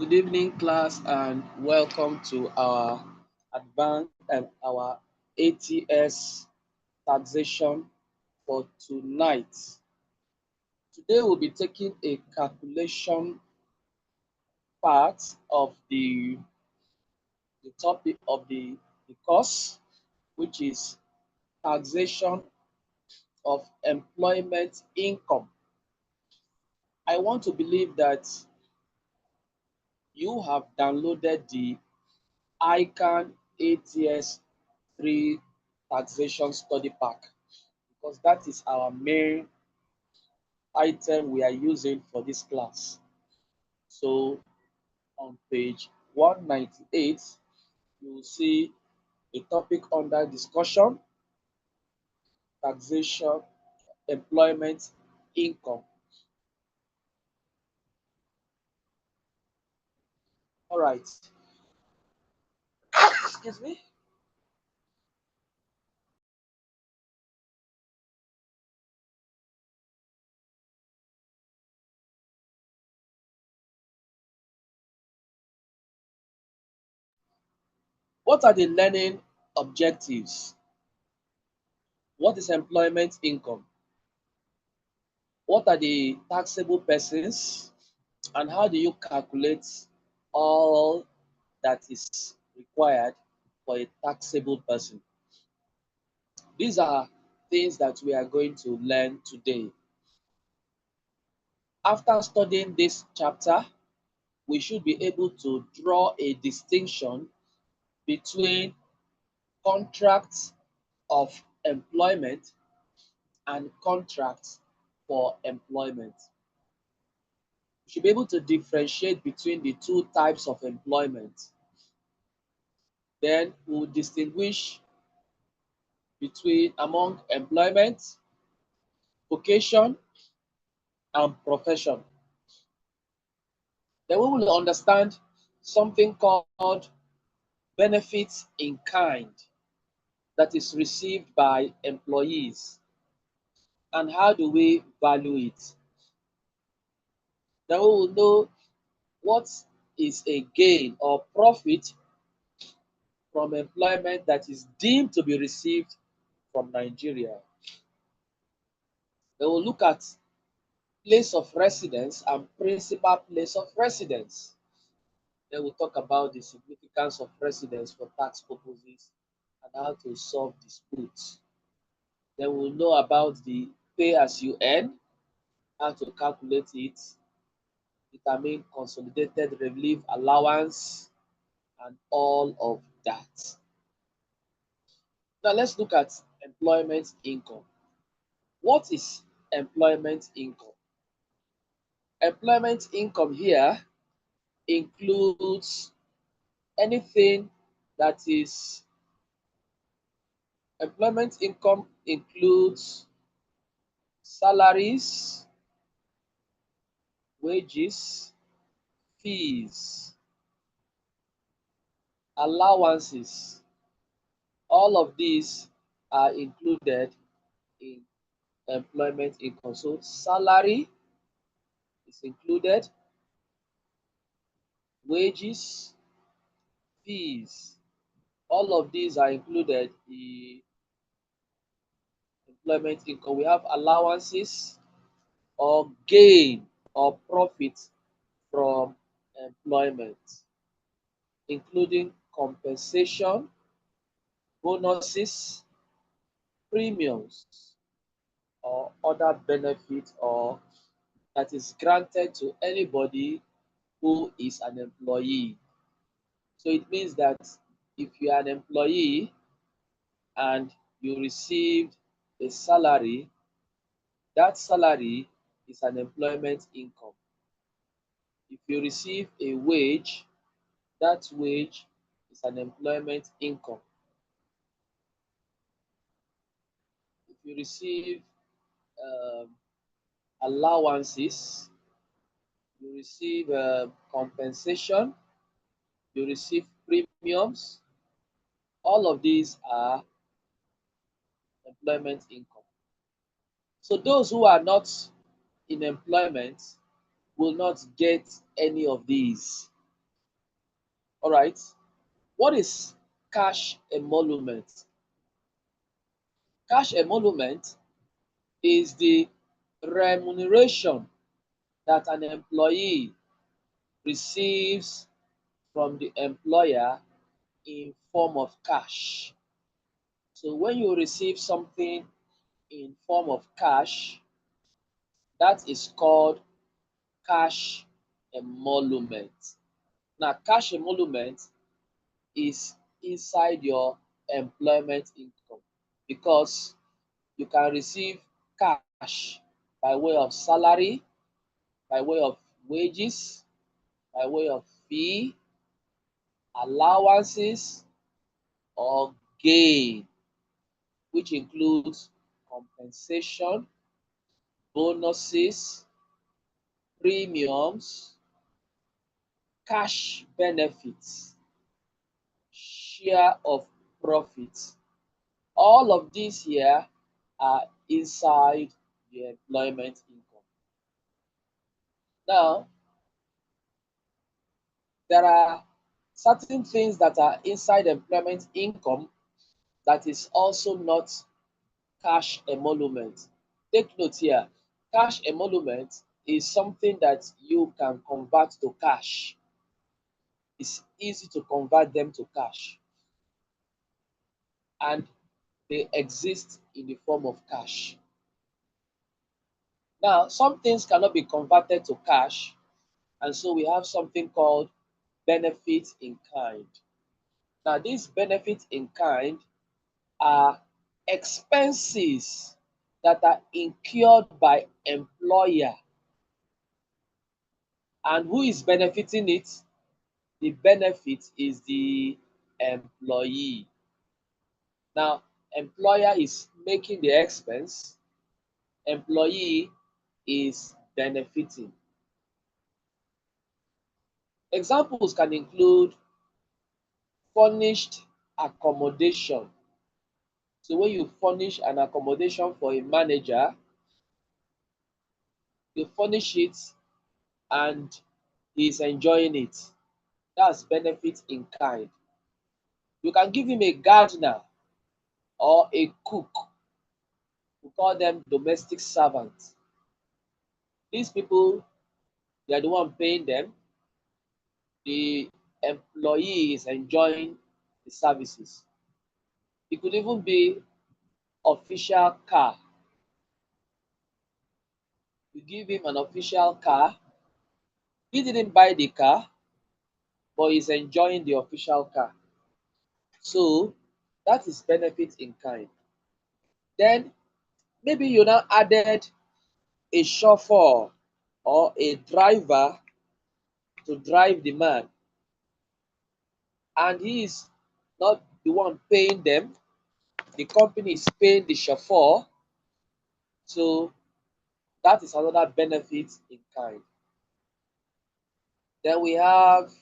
Good evening, class, and welcome to our advanced and our ATS taxation for tonight. Today, we'll be taking a calculation part of the topic of the course, which is taxation of employment income. I want to believe that you have downloaded the ICANN ATS3 taxation study pack because that is our main item we are using for this class. So on page 198, you will see a topic under discussion, taxation, employment, income. All right. Excuse me. What are the learning objectives? What is employment income? What are the taxable persons? And how do you calculate all that is required for a taxable person? These are things that we are going to learn today. After studying this chapter, we should be able to draw a distinction between contracts of employment and contracts for employment. We should be able to differentiate between the two types of employment. Then we'll distinguish between among employment, vocation, and profession. Then we will understand something called benefits in kind that is received by employees and how do we value it. Then we will know what is a gain or profit from employment that is deemed to be received from Nigeria. Then we'll look at place of residence and principal place of residence. Then we'll talk about the significance of residence for tax purposes and how to solve disputes. Then we'll know about the pay as you earn, how to calculate it, determine consolidated relief allowance, and all of that. Now let's look at employment income. What is employment income? Employment income here includes anything that is employment income includes salaries, wages, fees, allowances. All of these are included in employment income. So salary is included, wages, fees. All of these are included in employment income. We have allowances or gain or profit from employment, including compensation, bonuses, premiums, or other benefits or that is granted to anybody who is an employee. So it means that if you are an employee and you received a salary, that salary is an employment income. If you receive a wage, that wage is an employment income. If you receive um, allowances, you receive compensation, you receive premiums, all of these are employment income. So those who are not in employment will not get any of these. All right. What is cash emolument? Cash emolument is the remuneration that an employee receives from the employer in form of cash. So when you receive something in form of cash, that is called cash emolument. Now, cash emolument is inside your employment income because you can receive cash by way of salary, by way of wages, by way of fee, allowances, or gain, which includes compensation, bonuses, premiums, cash benefits, share of profits. All of these here are inside the employment income. Now, there are certain things that are inside employment income that is also not cash emolument. Take note here, cash emolument is something that you can convert to cash. It's easy to convert them to cash, and they exist in the form of cash. Now, some things cannot be converted to cash, and so we have something called benefit in kind. Now, these benefits in kind are expenses that are incurred by employer. And who is benefiting it? The benefit is the employee. Now, employer is making the expense, employee is benefiting. Examples can include furnished accommodation. So when you furnish an accommodation for a manager, you furnish it and he's enjoying it. That's benefit in kind. You can give him a gardener or a cook. We call them domestic servants. These people, they are the one paying them. The employee is enjoying the services. It could even be official car. You give him an official car. He didn't buy the car, but he's enjoying the official car. So that is benefit in kind. Then maybe you now added a chauffeur or a driver to drive the man, and he is not the one paying them. The company is paying the chauffeur. So that is another benefit in kind. Then we have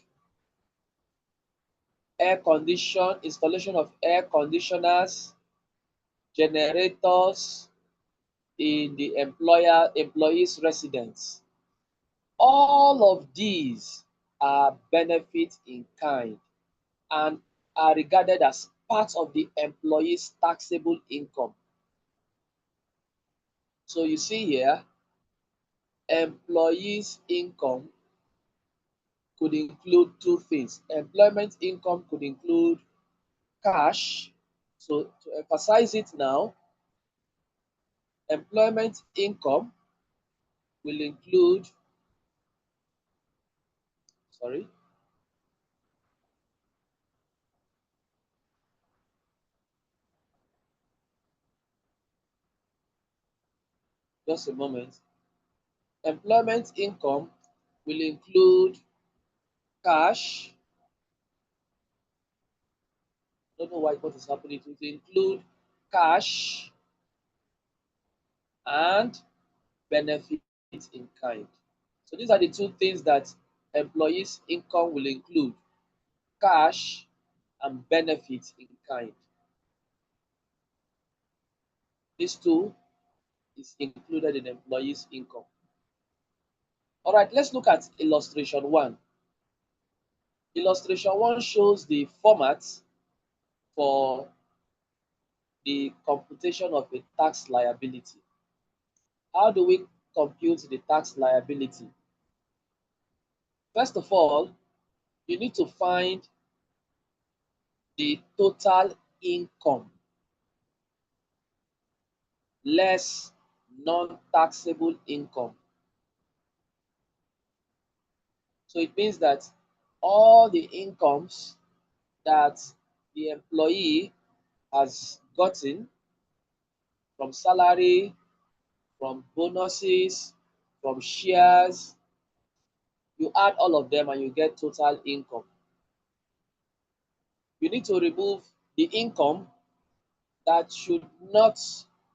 air condition, installation of air conditioners, generators in the employees' residence. All of these are benefits in kind and are regarded as part of the employee's taxable income. So you see here, employees' income could include two things. Employment income could include cash. So to emphasize it now, employment income will include, sorry, just a moment. Employment income will include cash. I don't know why what is happening. It will include cash and benefits in kind. So these are the two things that employees' income will include: cash and benefits in kind. These two is included in employees' income. All right, let's look at illustration one. Illustration 1 shows the format for the computation of a tax liability. How do we compute the tax liability? First of all, you need to find the total income less non-taxable income. So it means that all the incomes that the employee has gotten from salary, from bonuses, from shares, you add all of them and you get total income. You need to remove the income that should not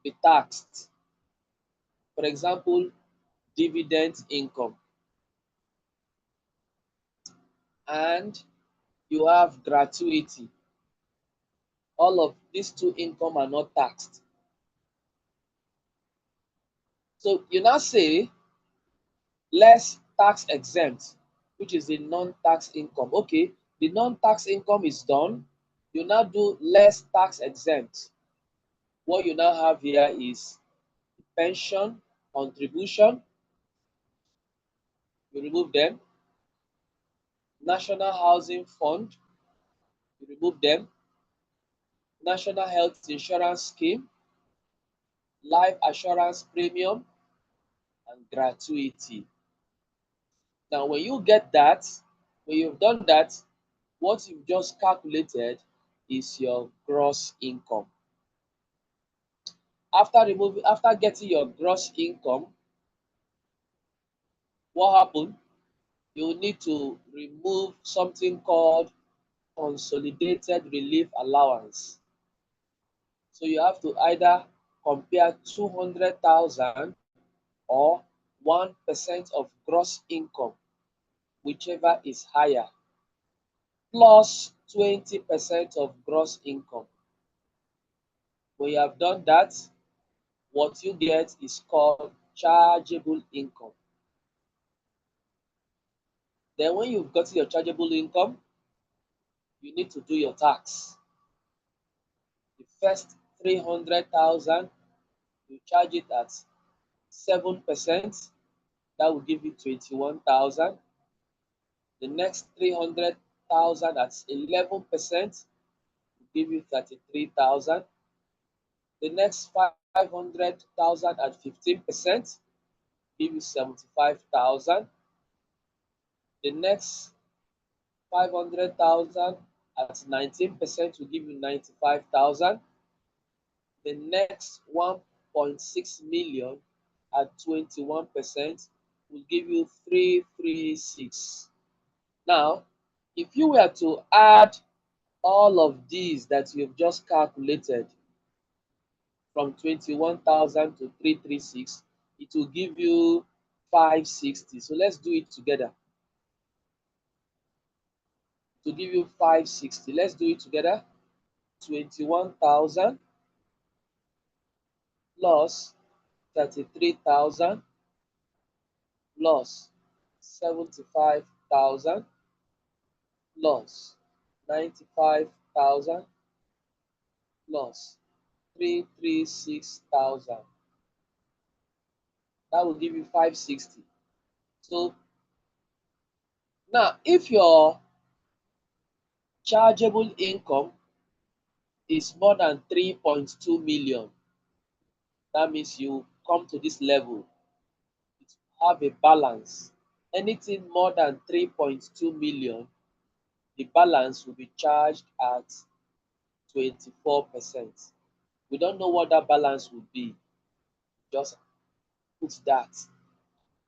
be taxed. For example, dividend income. And you have gratuity. All of these two income are not taxed. So you now say less tax exempt, which is the non-tax income. Okay, the non-tax income is done. You now do less tax exempt. What you now have here is pension contribution. You remove them. National Housing Fund. You remove them. National Health Insurance Scheme. Life Assurance Premium and gratuity. Now, when you get that, when you've done that, what you've just calculated is your gross income. After getting your gross income, what happened? You need to remove something called consolidated relief allowance. So you have to either compare 200,000 or 1% of gross income, whichever is higher, plus 20% of gross income. When you have done that, what you get is called chargeable income. Then when you've got your chargeable income, you need to do your tax. The first 300,000, you charge it at 7%, that will give you 21,000. The next 300,000 at 11% will give you 33,000. The next 500,000 at 15% give you 75,000. The next 500,000 at 19% will give you 95,000. The next 1.6 million at 21% will give you 336. Now, if you were to add all of these that you've just calculated from 21,000 to 336, it will give you 560. So let's do it together. To give you 560, let's do it together. 21,000 plus 33,000 plus 75,000 plus 95,000 plus 336,000. That will give you 560. So now, if your chargeable income is more than 3.2 million, that means you come to this level, it have a balance. Anything more than 3.2 million, the balance will be charged at 24%. We don't know what that balance would be. Just put that.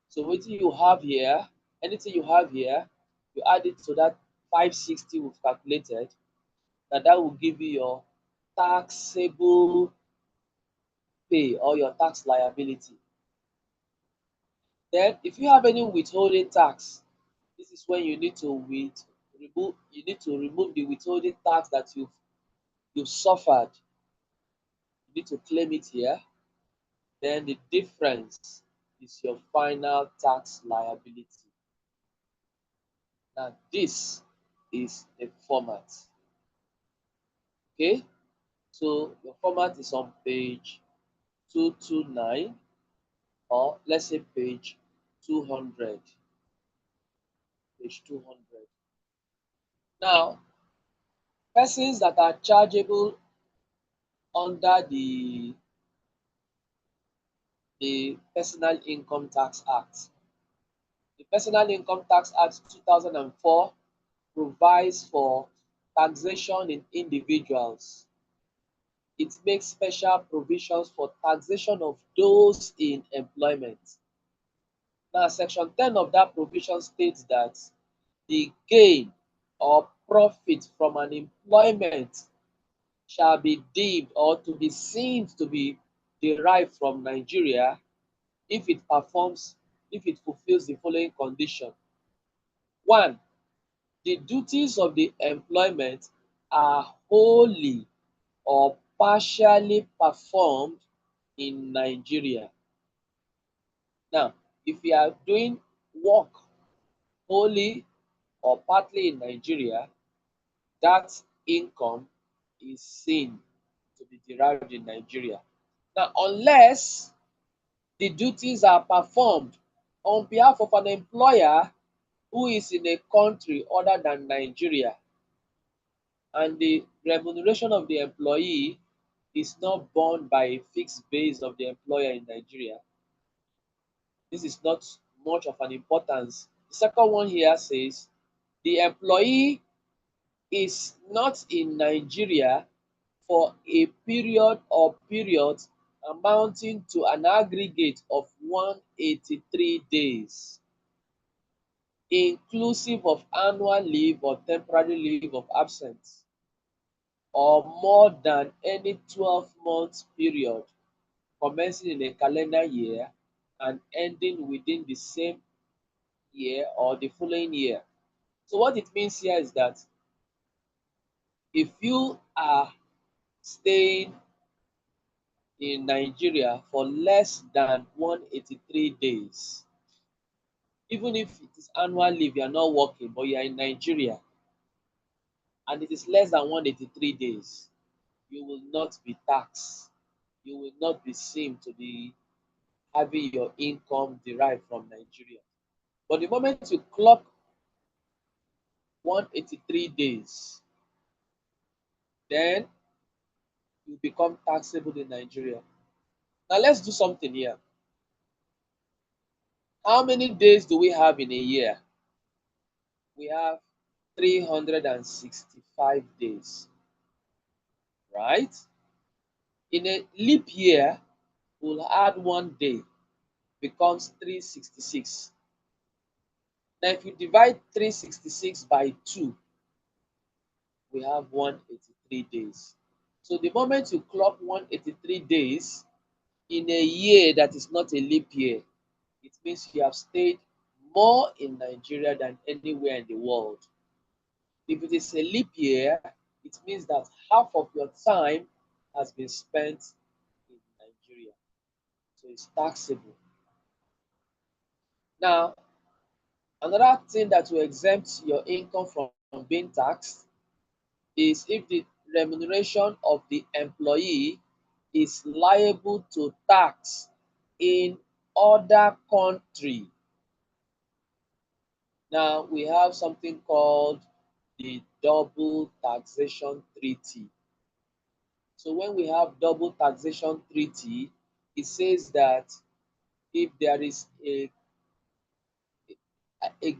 So what you have here, anything you have here, you add it to that 560 we've calculated, that will give you your taxable pay or your tax liability. Then if you have any withholding tax, this is when you need to remove the withholding tax that you've suffered. You need to claim it here. Then the difference is your final tax liability. Now this is the format. Okay, so your format is on page 229, or let's say page 200. Page 200. Now, persons that are chargeable under the Personal Income Tax Act. The Personal Income Tax Act 2004 provides for taxation in individuals. It makes special provisions for taxation of those in employment. Now, Section 10 of that provision states that the gain or profit from an employment shall be deemed or to be seen to be derived from Nigeria if if it fulfills the following condition. One, the duties of the employment are wholly or partially performed in Nigeria. Now, if you are doing work wholly or partly in Nigeria, that income is seen to be derived in Nigeria. Now, unless the duties are performed on behalf of an employer who is in a country other than Nigeria, and the remuneration of the employee is not borne by a fixed base of the employer in Nigeria, this is not much of an importance. The second one here says the employee is not in Nigeria for a period or periods amounting to an aggregate of 183 days, inclusive of annual leave or temporary leave of absence, or more than any 12-month period commencing in a calendar year and ending within the same year or the following year. So what it means here is that if you are staying in Nigeria for less than 183 days, even if it is annual leave, you are not working, but you are in Nigeria, and it is less than 183 days, you will not be taxed. You will not be seen to be having your income derived from Nigeria. But the moment you clock 183 days, then you become taxable in Nigeria. Now let's do something here. How many days do we have in a year? We have 365 days, right? In a leap year, we'll add one day, becomes 366. Now, if you divide 366 by 2, we have 183 days. So the moment you clock 183 days in a year that is not a leap year, it means you have stayed more in Nigeria than anywhere in the world. If it is a leap year, it means that half of your time has been spent in Nigeria. So it's taxable. Now, another thing that will exempt your income from being taxed is if the remuneration of the employee is liable to tax in other country. Now, we have something called the double taxation treaty. So when we have double taxation treaty, it says that if there is a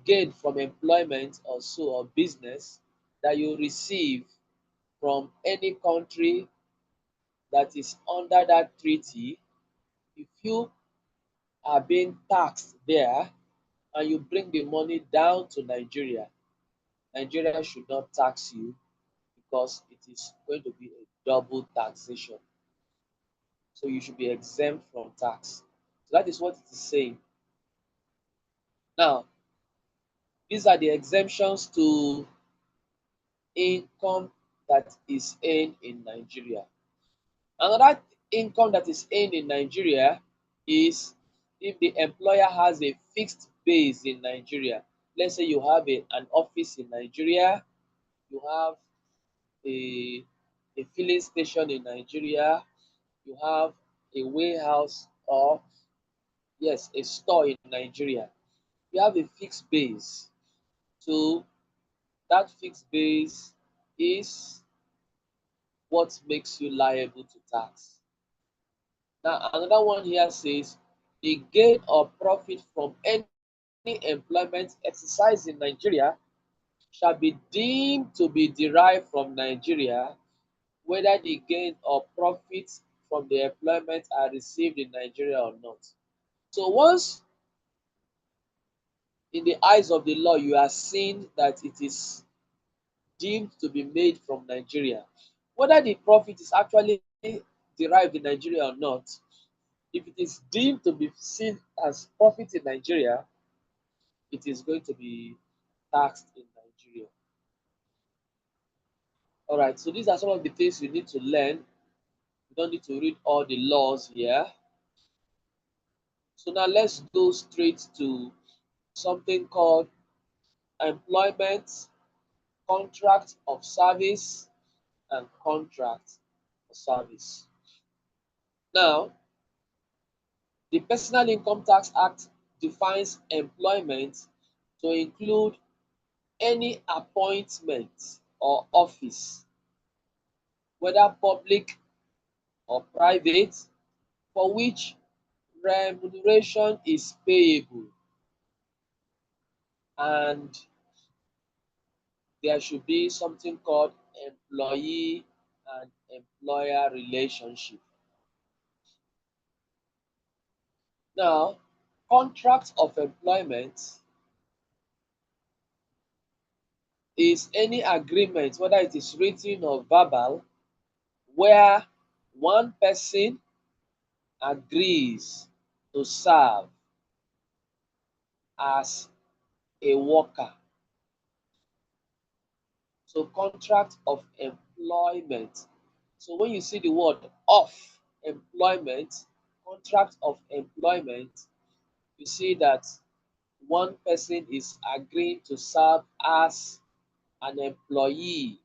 gain from employment or so or business that you receive from any country that is under that treaty, if you are being taxed there and you bring the money down to Nigeria, Nigeria should not tax you because it is going to be a double taxation. So you should be exempt from tax. So that is what it is saying. Now, these are the exemptions to income that is earned in Nigeria. Another income that is earned in Nigeria is if the employer has a fixed base in Nigeria. Let's say you have an office in Nigeria you have a, a filling station in Nigeria, you have a warehouse, or yes, a store in Nigeria. You have a fixed base. So that fixed base is what makes you liable to tax. Now, another one here says the gain or profit from any employment exercise in Nigeria shall be deemed to be derived from Nigeria, whether the gain or profits from the employment are received in Nigeria or not. So once in the eyes of the law you are seeing that it is deemed to be made from Nigeria, whether the profit is actually derived in Nigeria or not, if it is deemed to be seen as profit in Nigeria, it is going to be taxed in Nigeria. All right, so these are some of the things you need to learn. You don't need to read all the laws here. So now let's go straight to something called employment, contract of service, and contract of service. Now, the Personal Income Tax Act defines employment to include any appointment or office, whether public or private, for which remuneration is payable, and there should be something called employee and employer relationship. Now, contract of employment is any agreement, whether it is written or verbal, where one person agrees to serve as a worker. So, contract of employment. So, when you see the word of employment, contract of employment, you see that one person is agreeing to serve as an employee,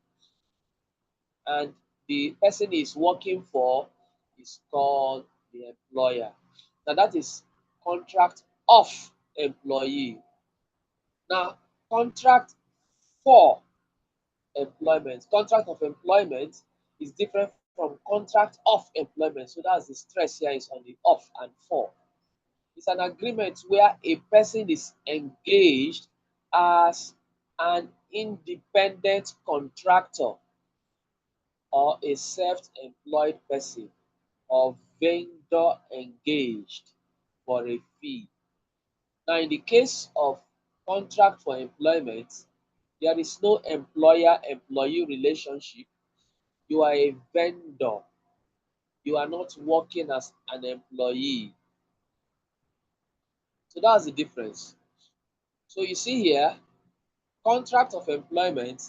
and the person is working for is called the employer. Now that is contract of employee. Now, contract for employment. Contract of employment is different from contract of employment. So that's the stress here is on the of and for. It's an agreement where a person is engaged as an independent contractor or a self-employed person or vendor engaged for a fee. Now, in the case of contract for employment, there is no employer-employee relationship. You are a vendor. You are not working as an employee. So that's the difference. So you see here, contract of employment,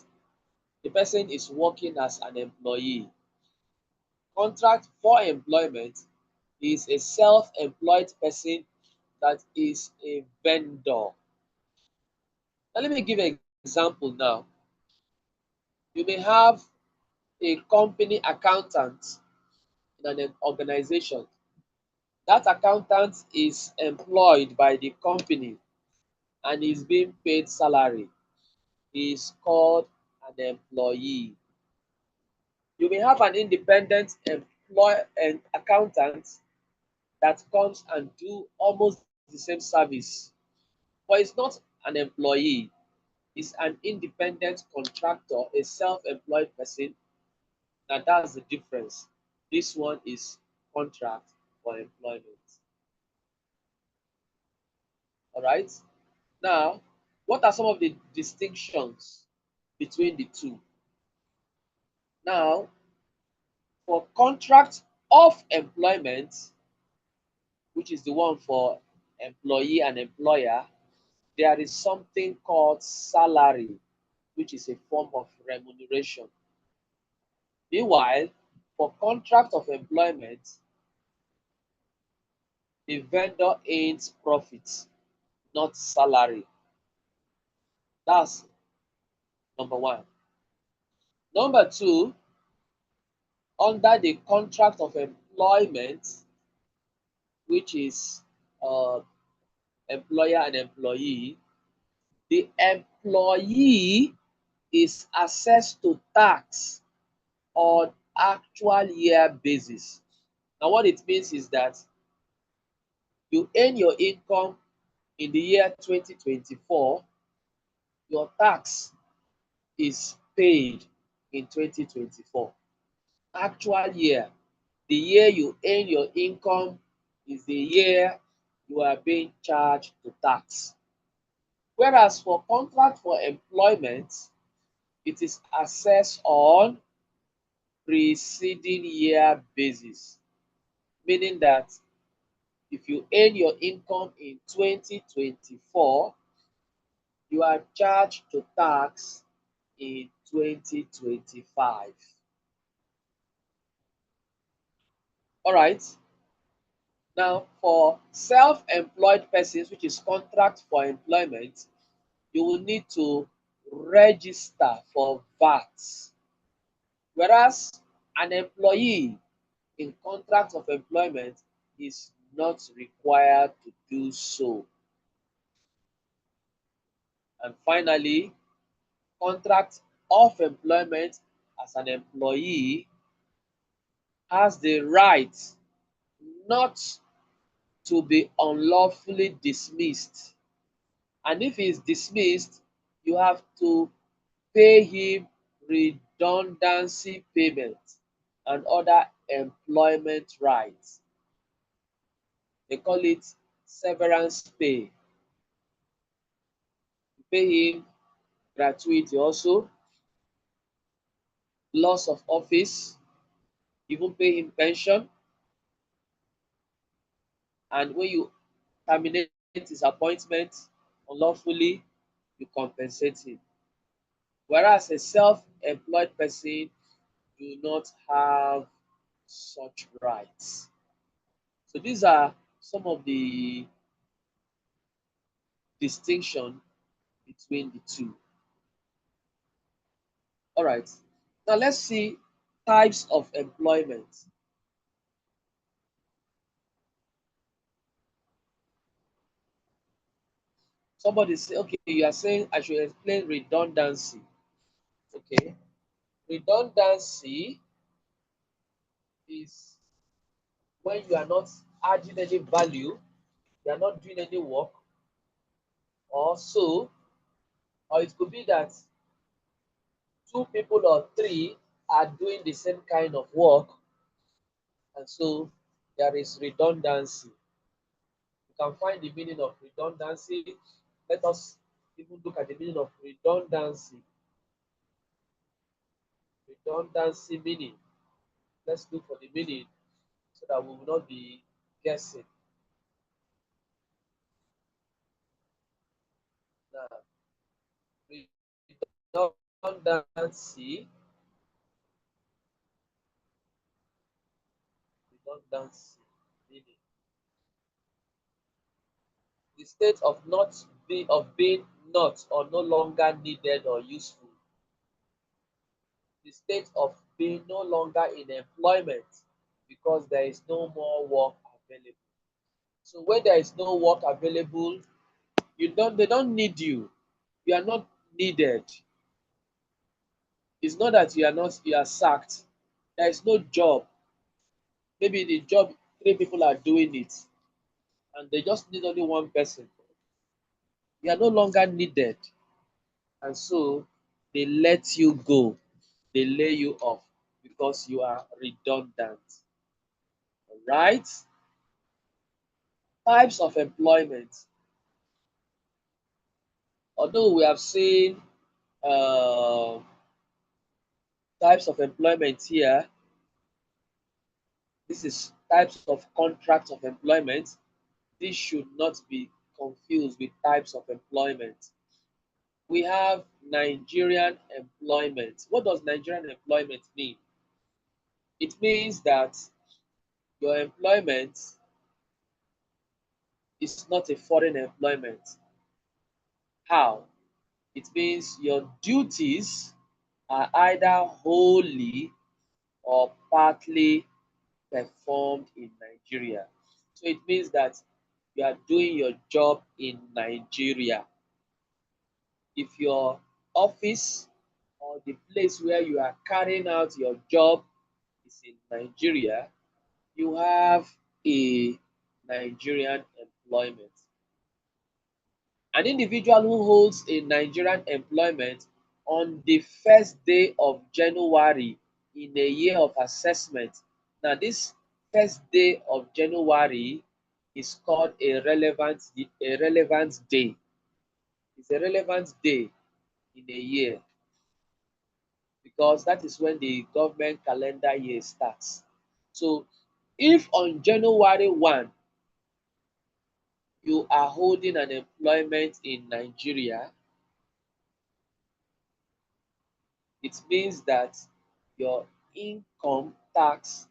the person is working as an employee. Contract for employment is a self-employed person that is a vendor. Now let me give an example now. You may have a company accountant in an organization. That accountant is employed by the company and is being paid salary. He is called an employee. You may have an independent and accountant that comes and do almost the same service, but it's not an employee. It's an independent contractor, a self-employed person. Now that's the difference. This one is contract for employment. All right. Now, what are some of the distinctions between the two? Now, for contract of employment, which is the one for employee and employer, there is something called salary, which is a form of remuneration. Meanwhile, for contract of employment, the vendor earns profits, not salary. That's number one. Number two, under the contract of employment, which is uh, employer and employee, the employee is assessed to tax on actual year basis. Now, what it means is that you earn your income in the year 2024, your tax is paid in 2024. Actual year, the year you earn your income is the year you are being charged to tax. Whereas for contract for employment, it is assessed on preceding year basis, meaning that if you earn your income in 2024, you are charged to tax in 2025. All right. Now, for self-employed persons, which is contract for employment, you will need to register for VAT. Whereas an employee in contract of employment is not required to do so. And finally, contract of employment as an employee has the right not to be unlawfully dismissed. And if he is dismissed, you have to pay him redundancy payment and other employment rights. They call it severance pay. You pay him gratuity also, loss of office, even pay him pension, and when you terminate his appointment unlawfully, you compensate him. Whereas a self-employed person do not have such rights. So these are some of the distinction between the two. All right. Now let's see types of employment. Somebody say, okay, you are saying I should explain redundancy. Okay. Redundancy is when you are not adding any value, you are not doing any work, or so, or it could be that two people or three are doing the same kind of work, and so there is redundancy. You can find the meaning of redundancy. Let us even look at the meaning of redundancy. Redundancy meaning. Let's look for the meaning so that we will not be guessing. Now, redundancy, redundancy meaning. The state of not be of being not or no longer needed or useful. The state of being no longer in employment because there is no more work available. So when there is no work available, they don't need you. You are not needed. It's not that you are sacked. There is no job. Maybe the job three people are doing it and they just need only one person. You are no longer needed. And so they let you go. They lay you off because you are redundant. All right? Types of employment. Although we have seen uh, types of employment here, this is types of contracts of employment. This should not be confused with types of employment. We have Nigerian employment. What does Nigerian employment mean? It means that your employment is not a foreign employment. How? It means your duties are either wholly or partly performed in Nigeria. So it means that you are doing your job in Nigeria. If your office or the place where you are carrying out your job is in Nigeria, you have a Nigerian employment. An individual who holds a Nigerian employment on the first day of January in a year of assessment. Now, this first day of January is called a relevant day. It's a relevant day in a year because that is when the government calendar year starts. So, if on January 1 you are holding an employment in Nigeria, it means that your income tax,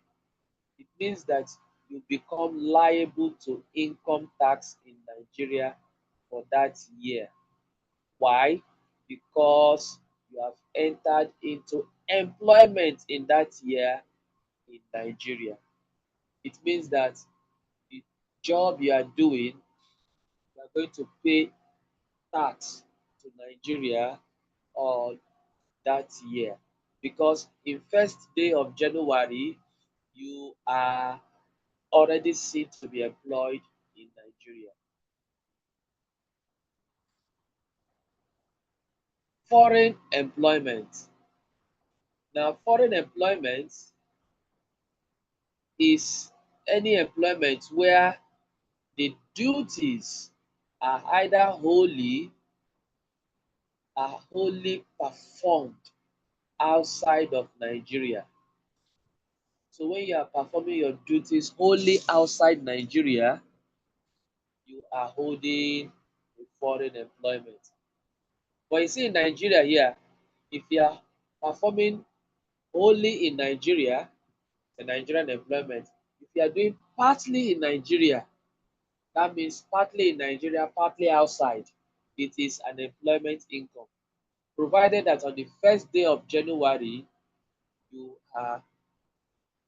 it means that you become liable to income tax in Nigeria for that year. Why? Because you have entered into employment in that year in Nigeria. It means that the job you are doing, you are going to pay tax to Nigeria on that year because in first day of January you are already seen to be employed in Nigeria. Foreign employment. Now, foreign employment is any employment where the duties are either wholly performed outside of Nigeria. So when you are performing your duties wholly outside Nigeria, you are holding a foreign employment. But you see, in Nigeria here, if you are performing only in Nigeria, the Nigerian employment, if you are doing partly in Nigeria, that means partly in Nigeria, partly outside, it is an employment income, provided that on the first day of January, you are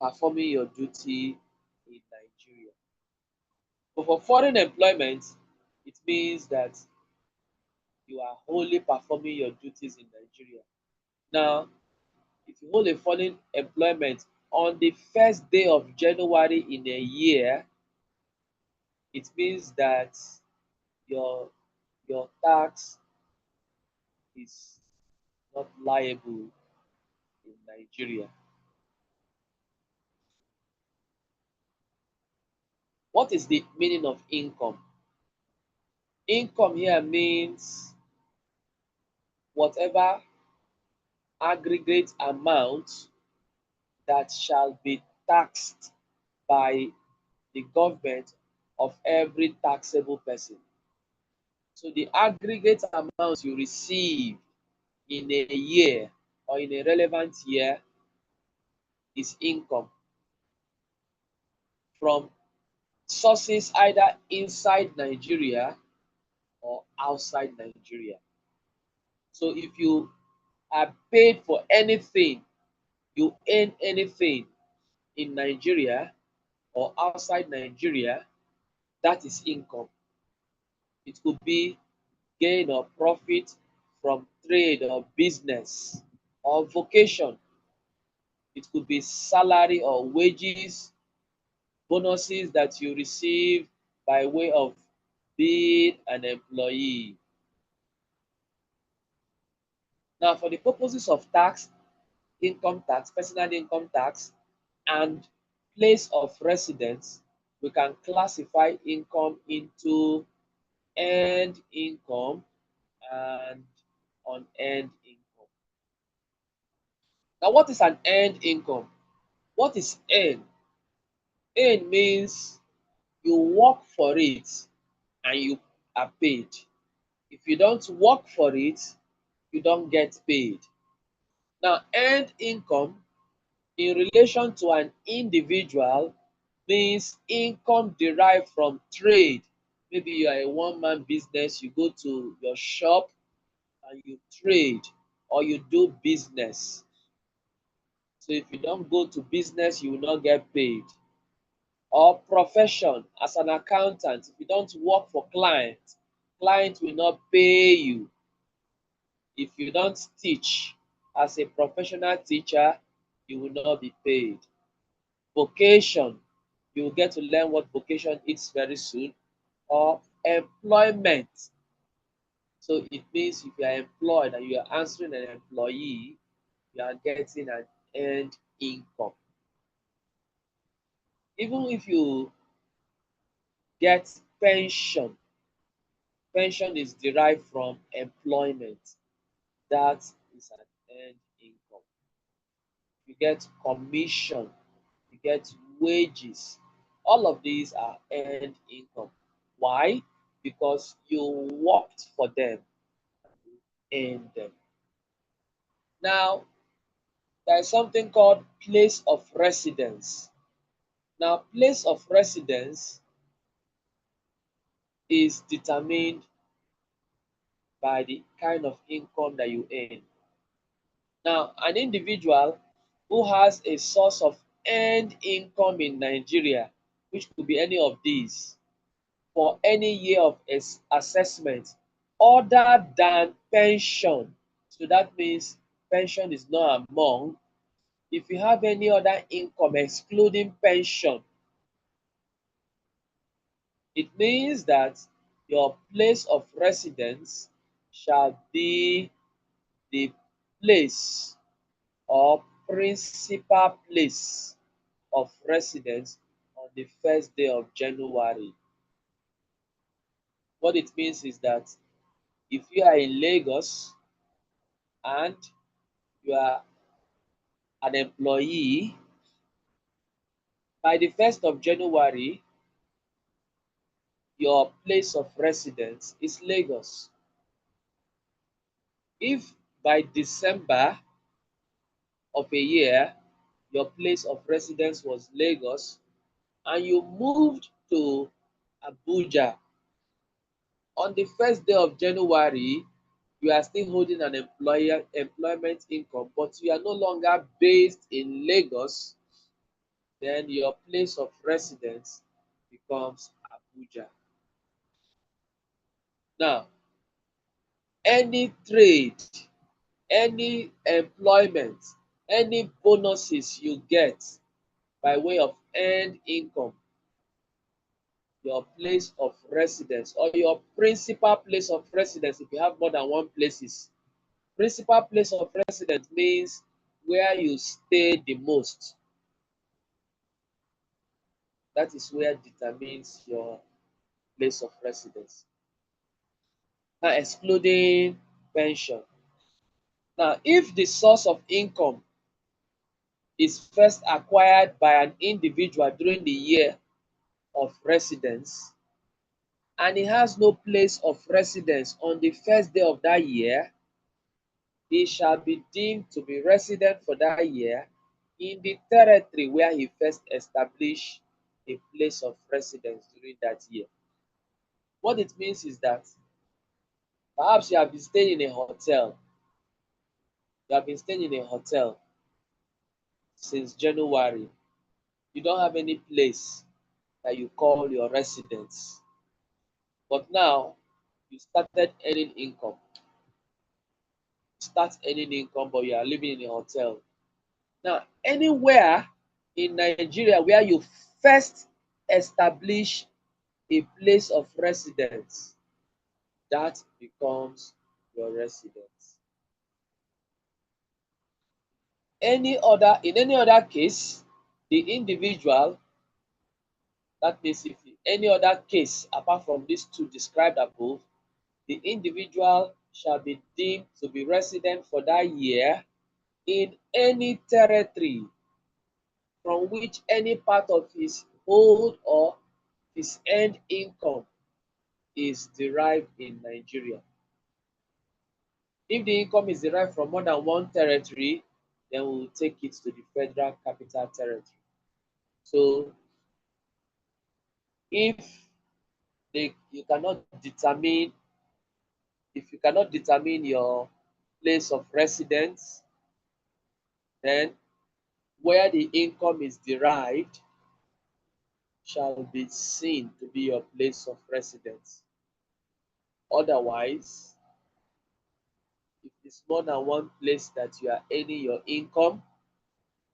performing your duty in Nigeria. But for foreign employment, it means that you are wholly performing your duties in Nigeria. Now, if you hold a foreign employment on the first day of January in a year, it means that your your tax is not liable in Nigeria. What is the meaning of income? Income here means whatever aggregate amount that shall be taxed by the government of every taxable person. So the aggregate amount you receive in a year or in a relevant year is income from sources either inside Nigeria or outside Nigeria. So if you are paid for anything, you earn anything in Nigeria or outside Nigeria, that is income. It could be gain or profit from trade or business or vocation. It could be salary or wages, bonuses that you receive by way of being an employee. Now, for the purposes of tax, income tax, personal income tax, and place of residence, we can classify income into earned income and unearned income. Now, what is an earned income? What is earn? Earn means you work for it and you are paid. If you don't work for it, you don't get paid. Now, earned income in relation to an individual means income derived from trade. Maybe you are a one-man business, you go to your shop and you trade, or you do business. So if you don't go to business, you will not get paid. Or profession as an accountant, if you don't work for clients, client will not pay you. If you don't teach as a professional teacher, you will not be paid. Vocation, you will get to learn what vocation is very soon. Or employment. So it means if you are employed and you are answering an employee, you are getting an earned income. Even if you get pension, pension is derived from employment. That is an earned income. You get commission, you get wages. All of these are earned income. Why? Because you worked for them, earned them. Now, there is something called place of residence. Now, place of residence is determined by the kind of income that you earn. Now, an individual who has a source of earned income in Nigeria, which could be any of these, for any year of assessment, other than pension. So that means pension is not among. If you have any other income excluding pension, it means that your place of residence shall be the place or principal place of residence on the first day of January. What it means is that if you are in Lagos and you are an employee, by the 1st of January, your place of residence is Lagos. If by December of a year, your place of residence was Lagos, and you moved to Abuja, on the first day of January, you are still holding an employment income, but you are no longer based in Lagos, then your place of residence becomes Abuja. Now, any trade, any employment, any bonuses you get by way of earned income, your place of residence or your principal place of residence, if you have more than one places. Principal place of residence means where you stay the most. That is where determines your place of residence. Now, excluding pension. Now, if the source of income is first acquired by an individual during the year of residence, and he has no place of residence on the first day of that year, he shall be deemed to be resident for that year in the territory where he first established a place of residence during that year. What it means is that perhaps you have been staying in a hotel. You have been staying in a hotel since January. You don't have any place that you call your residence. But now you started earning income. Start earning income, but you are living in a hotel. Now, anywhere in Nigeria where you first establish a place of residence, that becomes your residence. In any other case, the individual, that means if any other case apart from these two described above, the individual shall be deemed to be resident for that year in any territory from which any part of his hold or his earned income is derived in Nigeria. If the income is derived from more than one territory, then we will take it to the Federal Capital Territory. So if you cannot determine, if you cannot determine your place of residence, then where the income is derived shall be seen to be your place of residence. Otherwise, if it's more than one place that you are earning your income,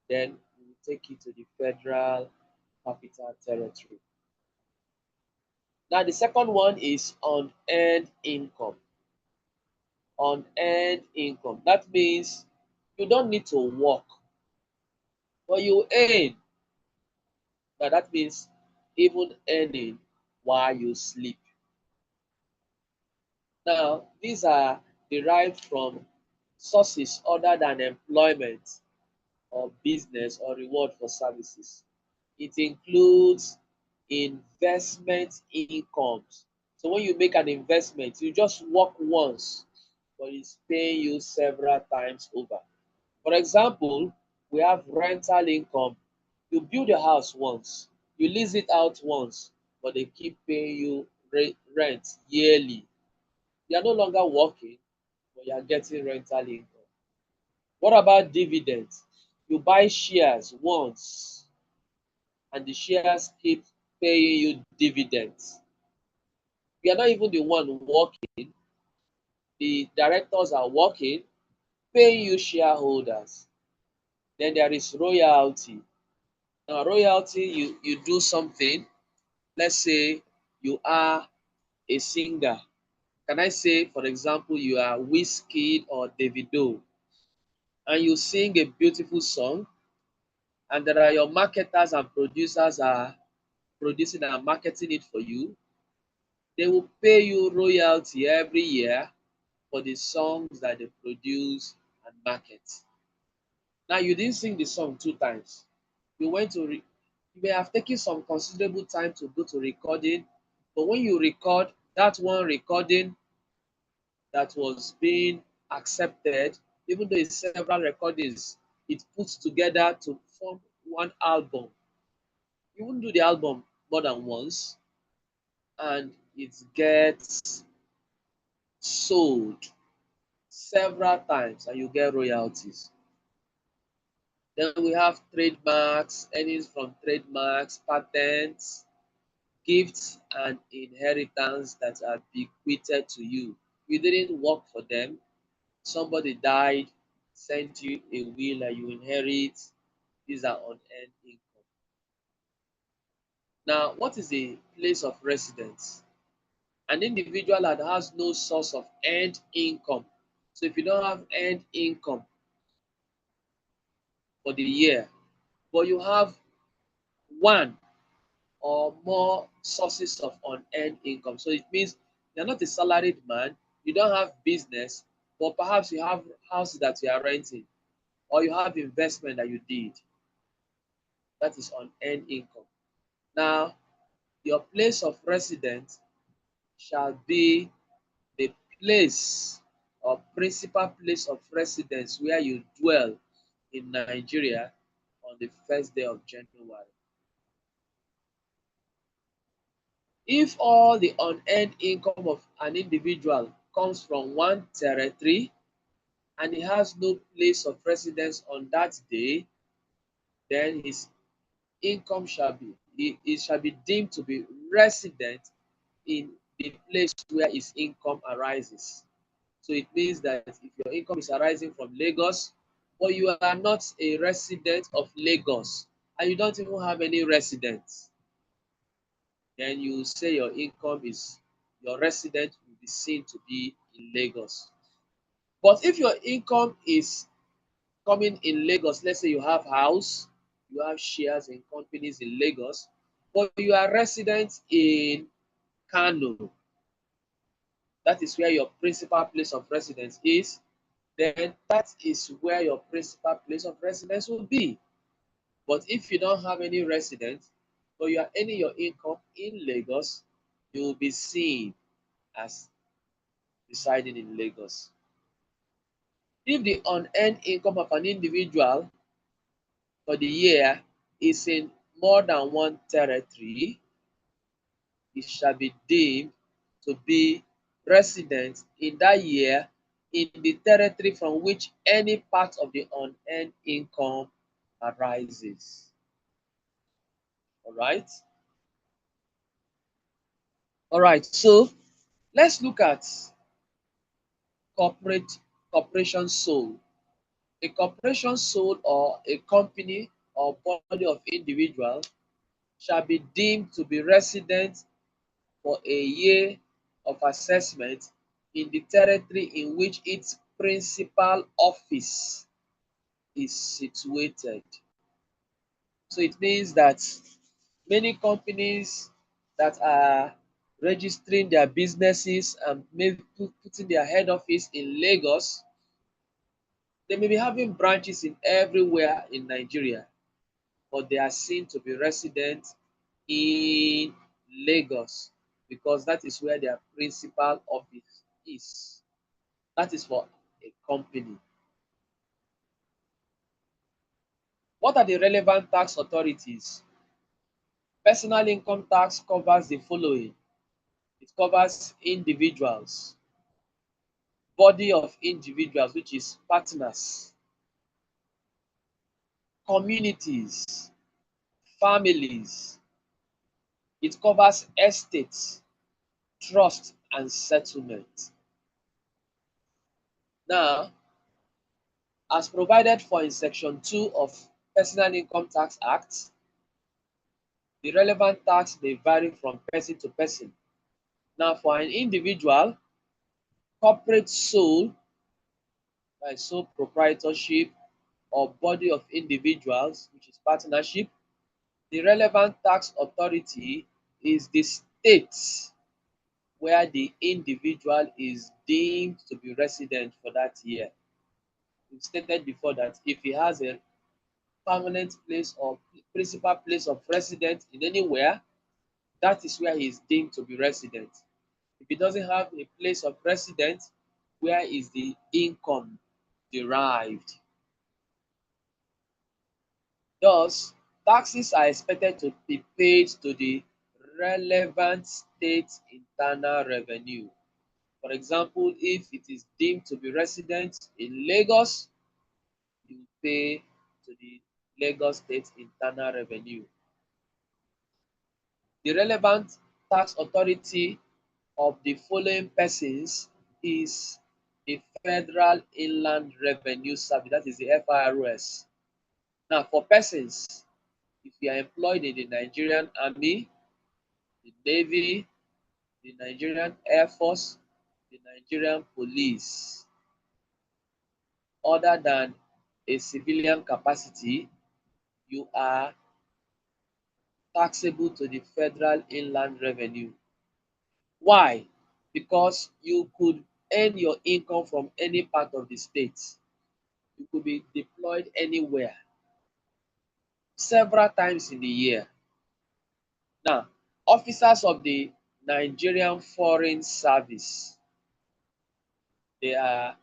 then we will take it to the federal capital territory. Now, the second one is unearned income. Unearned income. That means you don't need to work, but you earn. Now, that means even earning while you sleep. Now, these are derived from sources other than employment or business or reward for services. It includes investment incomes. So when you make an investment, you just work once, but it's paying you several times over. For example, we have rental income. You build a house once, you lease it out once, but they keep paying you rent yearly. You are no longer working, but you are getting rental income. What about dividends? You buy shares once, and the shares keep paying you dividends. You are not even the one working, the directors are working, paying you shareholders. Then there is royalty. Now, royalty, you do something. Let's say you are a singer. Can I say, for example, you are Whiskey or Davido, and you sing a beautiful song, and there are your marketers and producers are producing and marketing it for you. They will pay you royalty every year for the songs that they produce and market. Now, you didn't sing the song two times. You went to you may have taken some considerable time to go to recording, but when you record that one recording that was being accepted, even though it's several recordings, it puts together to form one album. You wouldn't do the album more than once, and it gets sold several times, and you get royalties. Then we have trademarks, earnings from trademarks, patents, gifts, and inheritance that are bequeathed to you. You didn't work for them. Somebody died, sent you a will, and you inherit. These are unearned income. Now, what is a place of residence? An individual that has no source of earned income. So if you don't have earned income for the year, but you have one or more sources of unearned income. So it means you're not a salaried man, you don't have business, but perhaps you have houses that you are renting, or you have investment that you did. That is unearned income. Now, your place of residence shall be the place or principal place of residence where you dwell in Nigeria on the first day of January. If all the unearned income of an individual comes from one territory and he has no place of residence on that day, then his income shall be it shall be deemed to be resident in the place where his income arises. So it means that if your income is arising from Lagos, but you are not a resident of Lagos and you don't even have any residence, then you say your income is your resident will be seen to be in Lagos. But if your income is coming in Lagos, let's say you have house, you have shares in companies in Lagos, but you are resident in Kano, that is where your principal place of residence is, then that is where your principal place of residence will be. But if you don't have any residence, but you are earning your income in Lagos, you will be seen as residing in Lagos. If the unearned income of an individual for the year is in more than one territory, it shall be deemed to be resident in that year in the territory from which any part of the unearned income arises. All right. All right. So let's look at corporate corporation sole. A corporation sole or a company or body of individual shall be deemed to be resident for a year of assessment in the territory in which its principal office is situated. So it means that many companies that are registering their businesses and maybe putting their head office in Lagos, they may be having branches in everywhere in Nigeria, but they are seen to be resident in Lagos because that is where their principal office is. That is for a company. What are the relevant tax authorities? Personal income tax covers the following. It covers individuals, body of individuals, which is partners, communities, families. It covers estates, trust, and settlement. Now, as provided for in Section 2 of Personal Income Tax Act, the relevant tax may vary from person to person. Now, for an individual, corporate sole, by sole proprietorship, or body of individuals, which is partnership, the relevant tax authority is the state where the individual is deemed to be resident for that year. We've stated before that if he has a permanent place or principal place of residence in anywhere, that is where he is deemed to be resident. If he doesn't have a place of residence, where is the income derived? Thus, taxes are expected to be paid to the relevant state internal revenue. For example, if it is deemed to be resident in Lagos, you pay to the Lagos State Internal Revenue. The relevant tax authority of the following persons is the Federal Inland Revenue Service, that is the FIRS. Now, for persons, if you are employed in the Nigerian Army, the Navy, the Nigerian Air Force, the Nigerian Police, other than a civilian capacity, you are taxable to the Federal Inland Revenue. Why? Because you could earn your income from any part of the state. You could be deployed anywhere, several times in the year. Now, officers of the Nigerian Foreign Service, they are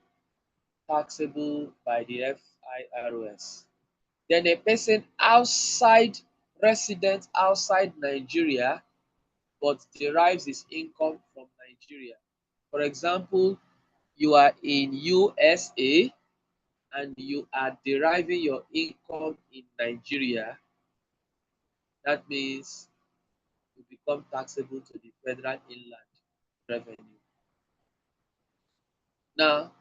taxable by the FIRS. Then a person outside, resident outside Nigeria, but derives his income from Nigeria. For example, you are in USA and you are deriving your income in Nigeria, that means you become taxable to the Federal Inland Revenue. Now,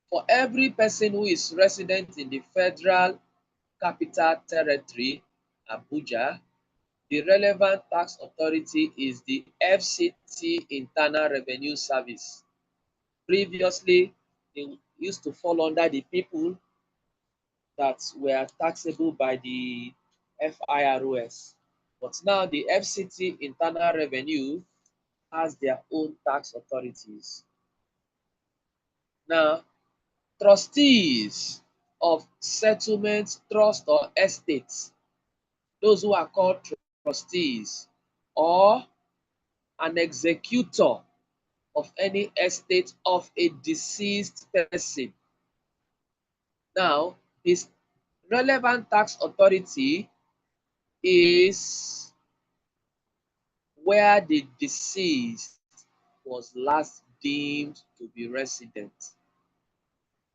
for every person who is resident in the Federal Capital Territory, Abuja, the relevant tax authority is the FCT Internal Revenue Service. Previously, they used to fall under the people that were taxable by the FIROS. But now the FCT Internal Revenue has their own tax authorities. Now, trustees of settlement, trust, or estates, those who are called trustees, or an executor of any estate of a deceased person. Now, his relevant tax authority is where the deceased was last deemed to be resident.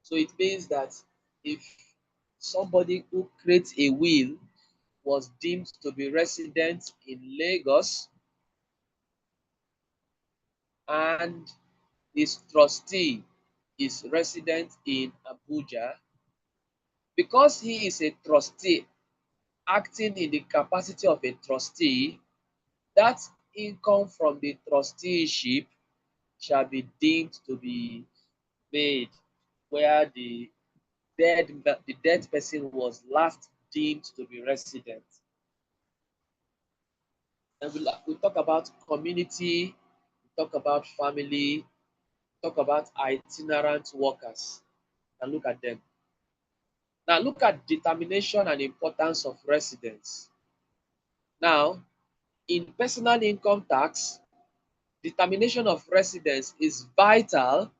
So it means that if somebody who creates a will was deemed to be resident in Lagos and his trustee is resident in Abuja, because he is a trustee acting in the capacity of a trustee, that income from the trusteeship shall be deemed to be made where the dead person was last deemed to be resident. And we talk about community, we talk about family, we talk about itinerant workers. And look at them. Now look at determination and importance of residence. Now, in personal income tax, determination of residence is vital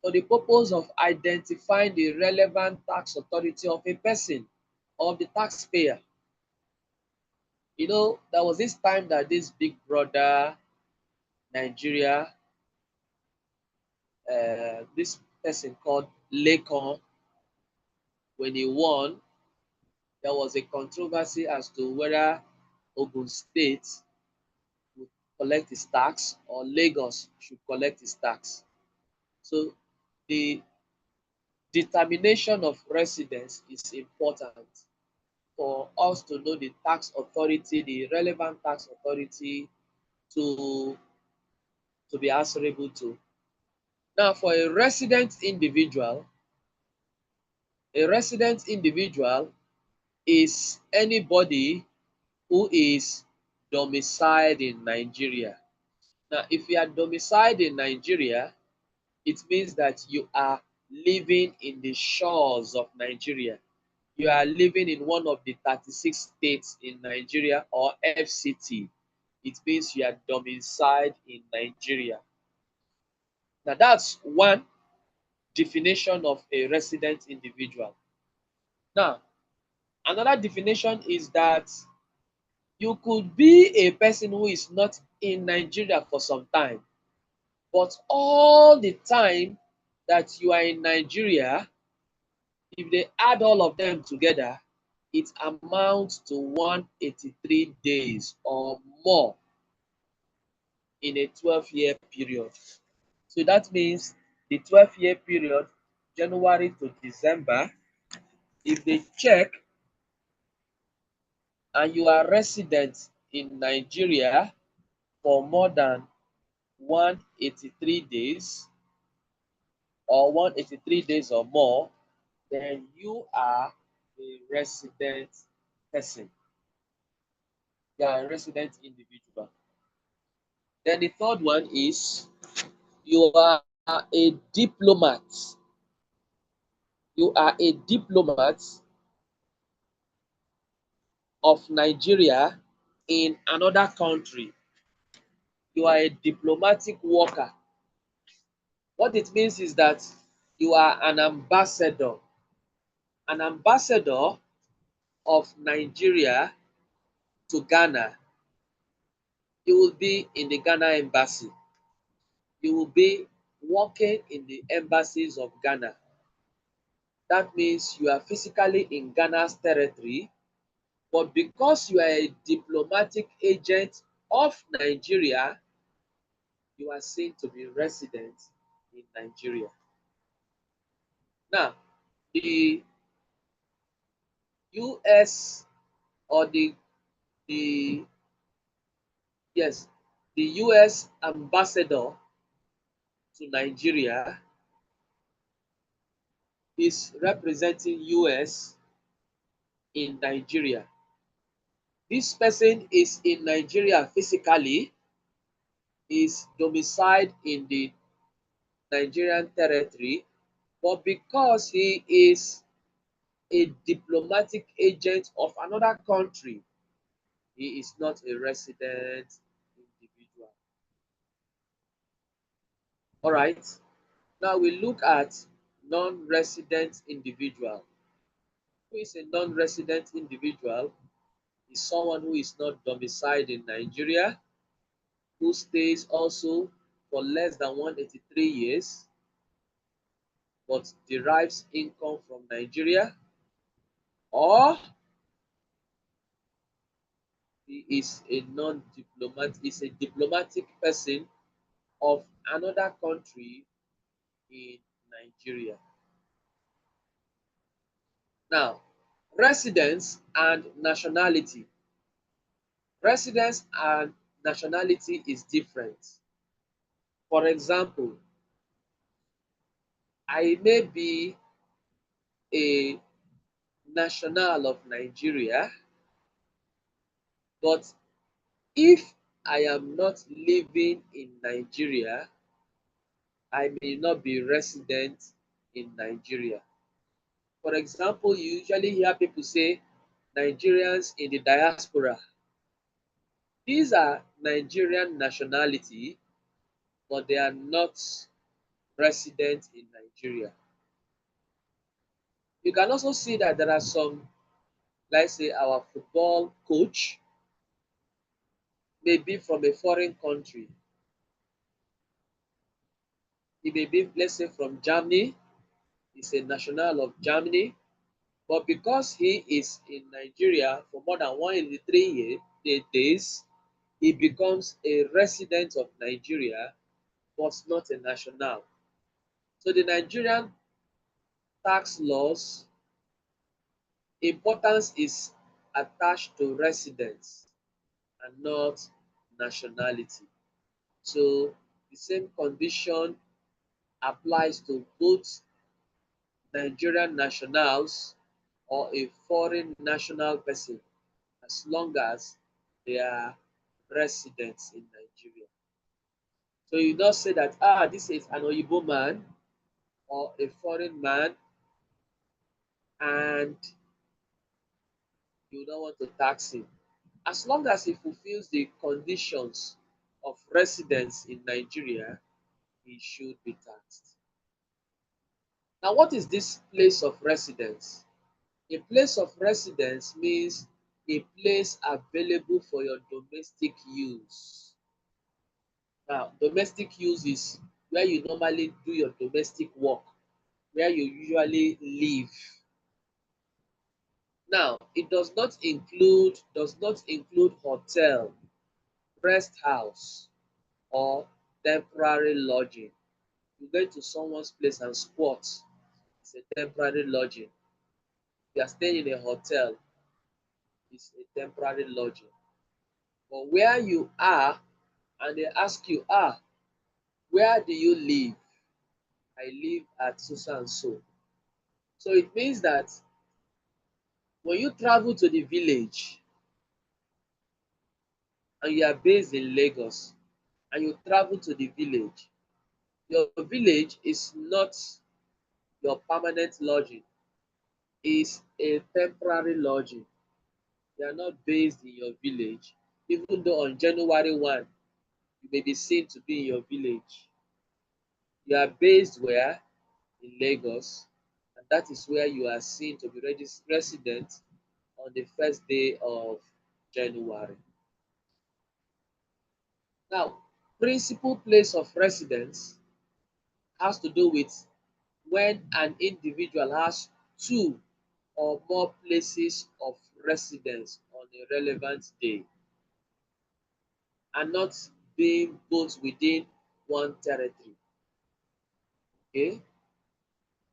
for the purpose of identifying the relevant tax authority of a person or of the taxpayer. You know, there was this time that this big brother Nigeria, this person called Lekon, when he won, there was a controversy as to whether Ogun State would collect his tax or Lagos should collect his tax. So the determination of residence is important for us to know the tax authority, the relevant tax authority to, to be answerable to. Now, for a resident individual is anybody who is domiciled in Nigeria. Now, if you are domiciled in Nigeria, it means that you are living in the shores of Nigeria. You are living in one of the 36 states in Nigeria or FCT. It means you are domiciled in Nigeria. Now, that's one definition of a resident individual. Now, another definition is that you could be a person who is not in Nigeria for some time, but all the time that you are in Nigeria, if they add all of them together, it amounts to 183 days or more in a 12-year period. So that means the 12-year period, January to December, if they check and you are resident in Nigeria for more than 183 days or 183 days or more, then you are a resident person. You are a resident individual. Then the third one is you are a diplomat. You are a diplomat of Nigeria in another country. You are a diplomatic worker. What it means is that you are an ambassador of Nigeria to Ghana. You will be in the Ghana embassy. You will be working in the embassies of Ghana. That means you are physically in Ghana's territory, but because you are a diplomatic agent of Nigeria, you are seen to be resident in Nigeria. Now, the US or the yes, the US ambassador to Nigeria is representing US in Nigeria. This person is in Nigeria physically, is domiciled in the Nigerian territory, but because he is a diplomatic agent of another country, he is not a resident individual. All right. Now we look at non-resident individual. Who is a non-resident individual? Is someone who is not domiciled in Nigeria, who stays also for less than 183 years but derives income from Nigeria, or he is a non-diplomat, is a diplomatic person of another country in Nigeria. Now, residence and nationality. Residence and nationality is different. For example, I may be a national of Nigeria, but if I am not living in Nigeria, I may not be resident in Nigeria. For example, you usually hear people say Nigerians in the diaspora. These are Nigerian nationality, but they are not resident in Nigeria. You can also see that there are some, let's say, our football coach may be from a foreign country. He may be, let's say, from Germany. He's a national of Germany. But because he is in Nigeria for more than 183 days, he becomes a resident of Nigeria, but not a national. So the Nigerian tax laws importance is attached to residence and not nationality. So the same condition applies to both Nigerian nationals or a foreign national person as long as they are residents in Nigeria. So you don't say that, this is an Oyibo man or a foreign man and you don't want to tax him. As long as he fulfills the conditions of residence in Nigeria, he should be taxed. Now, what is this place of residence? A place of residence means a place available for your domestic use. Now, domestic use is where you normally do your domestic work, where you usually live. Now, it does not include hotel, rest house, or temporary lodging. You go to someone's place and squat, it's a temporary lodging. You are staying in a hotel, it's a temporary lodging. But where you are, and they ask you, where do you live? I live at so and so. So it means that when you travel to the village and you are based in Lagos and you travel to the village, your village is not your permanent lodging, it's a temporary lodging. You are not based in your village, even though on January 1, you may be seen to be in your village. You are based where? In Lagos, and that is where you are seen to be resident on the first day of January. Now, principal place of residence has to do with when an individual has two or more places of residence on a relevant day and not being both within one territory. Okay,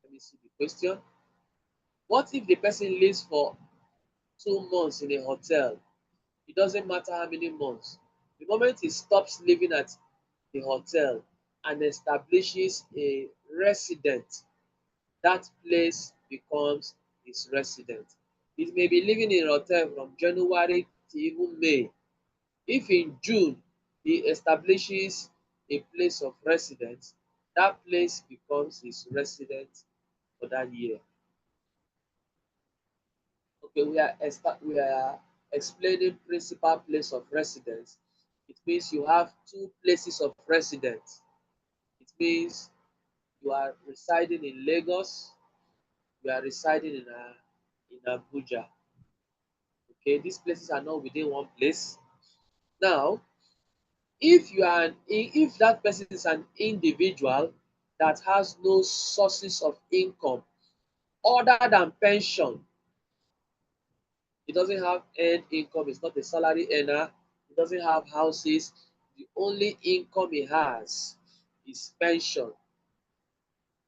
let me see the question. What if the person lives for 2 months in a hotel? It doesn't matter how many months. The moment he stops living at the hotel and establishes a resident, that place becomes his residence. He may be living in a hotel from January to even May. If in June he establishes a place of residence, that place becomes his residence for that year. Okay, we are explaining principal place of residence. It means you have two places of residence. It means you are residing in Lagos, you are residing in Abuja. Okay, these places are not within one place. Now, if that person is an individual that has no sources of income other than pension, he doesn't have earned income, he's not a salary earner, he doesn't have houses, the only income he has is pension.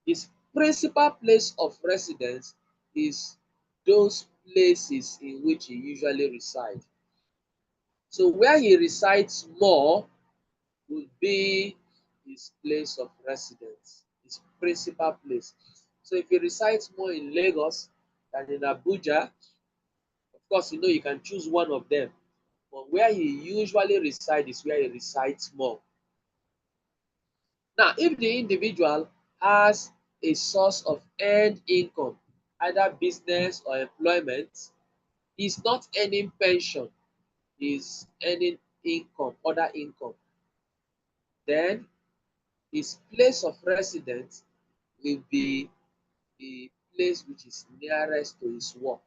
His principal place of residence is those places in which he usually resides. So where he resides more would be his place of residence, his principal place. So if he resides more in Lagos than in Abuja, of course, you can choose one of them. But where he usually resides is where he resides more. Now, if the individual has a source of earned income, either business or employment, he's not earning pension, he's earning income, other income. Then his place of residence will be the place which is nearest to his work.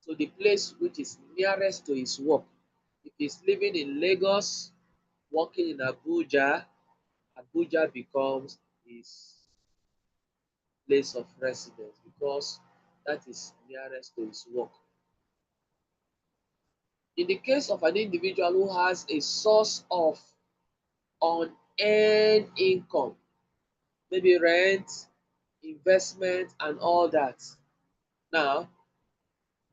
So the place which is nearest to his work. If he's living in Lagos, working in Abuja, Abuja becomes his place of residence because that is nearest to his work. In the case of an individual who has a source of unearned income, maybe rent, investment, and all that, now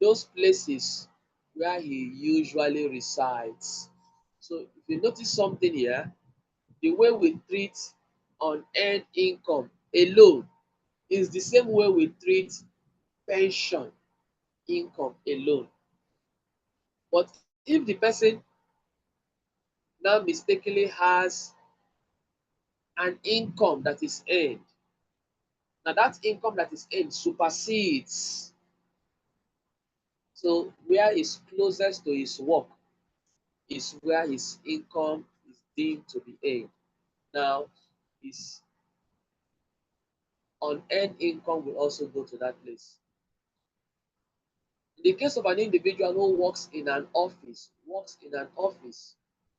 those places where he usually resides. So if you notice something here, the way we treat unearned income alone is the same way we treat pension income alone. But if the person now mistakenly has an income that is earned, now that income that is earned supersedes. So where is closest to his work is where his income is deemed to be earned. Now, his unearned income will also go to that place. In the case of an individual who works in an office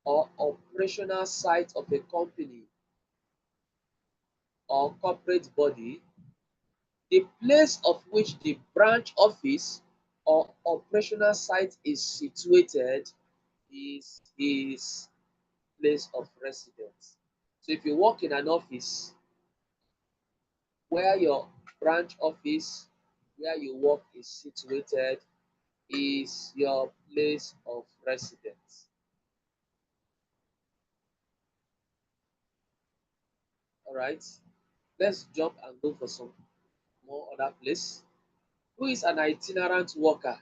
or operational site of a company or corporate body, the place of which the branch office or operational site is situated is his place of residence. So if you work in an office where your branch office where you work is situated is your place of residence. All right, let's jump and go for some more other place. Who is an itinerant worker?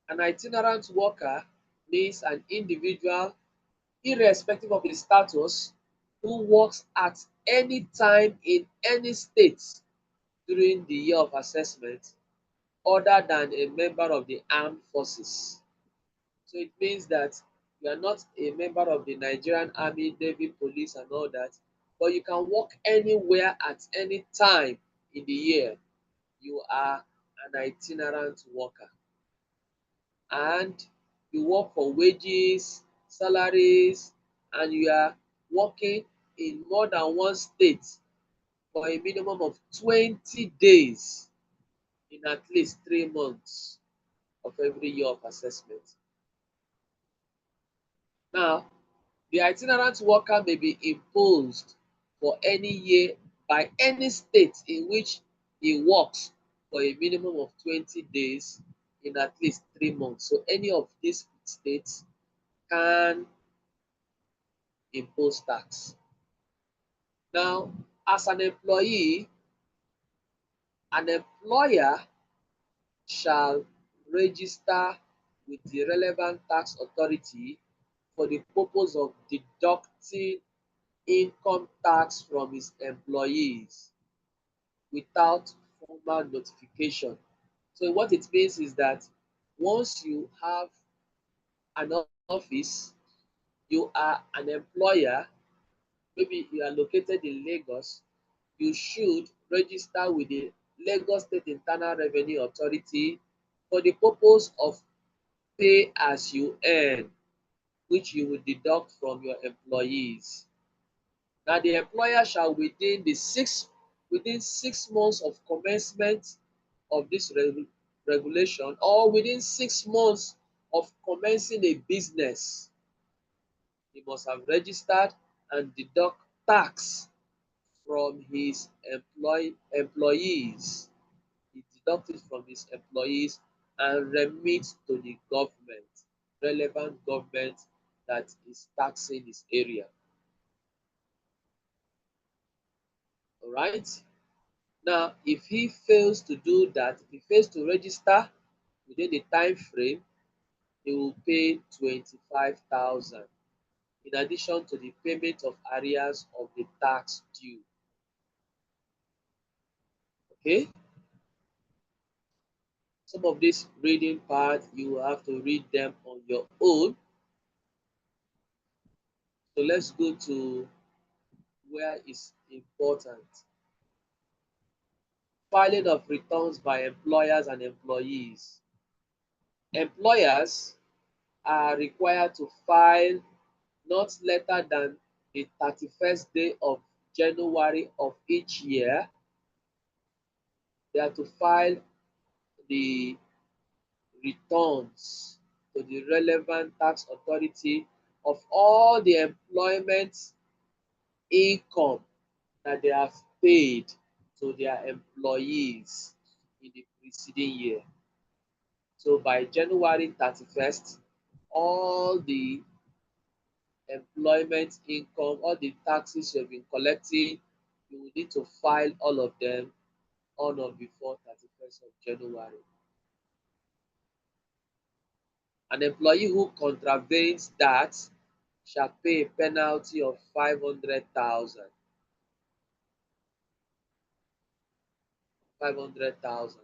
An itinerant worker means an individual, irrespective of his status, who works at any time in any state during the year of assessment other than a member of the armed forces. So it means that you are not a member of the Nigerian Army, Navy, Police, and all that, but you can work anywhere at any time in the year. You are an itinerant worker. And you work for wages, salaries, and you are working in more than one state for a minimum of 20 days in at least 3 months of every year of assessment. Now, the itinerant worker may be imposed for any year by any state in which he works for a minimum of 20 days in at least 3 months. So any of these states can impose tax. Now, as an employer shall register with the relevant tax authority for the purpose of deducting income tax from his employees without formal notification. So what it means is that once you have an office, you are an employer, maybe you are located in Lagos, you should register with the Lagos State Internal Revenue Authority for the purpose of pay as you earn, which you will deduct from your employees. Now the employer shall within 6 months of commencement of this regulation, or within 6 months of commencing a business, he must have registered and deduct tax from his employees. He deducts it from his employees and remits to the government, relevant government that is taxing his area. All right. Now, if he fails to do that, if he fails to register within the time frame, he will pay 25,000 in addition to the payment of arrears of the tax due. Okay? Some of this reading part, you will have to read them on your own. So let's go to where it's important. Filing of returns by employers and employees. Employers are required to file not later than the 31st day of January of each year. They are to file the returns to the relevant tax authority of all the employment income that they have paid to their employees in the preceding year. So by January 31st, all the employment income, all the taxes you have been collecting, you will need to file all of them on or before 31st of January. An employee who contravenes that shall pay a penalty of 500,000. 500,000.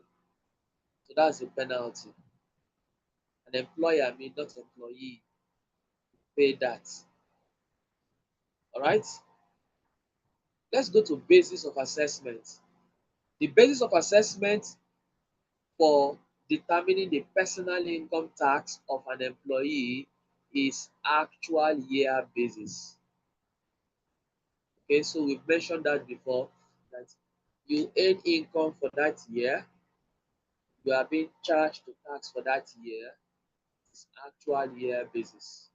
So that's the penalty. An employer may not employee pay that. All right. Let's go to basis of assessment. The basis of assessment for determining the personal income tax of an employee is actual year basis. Okay, so we've mentioned that before, that you earn income for that year, you are being charged to tax for that year. It's actual year basis.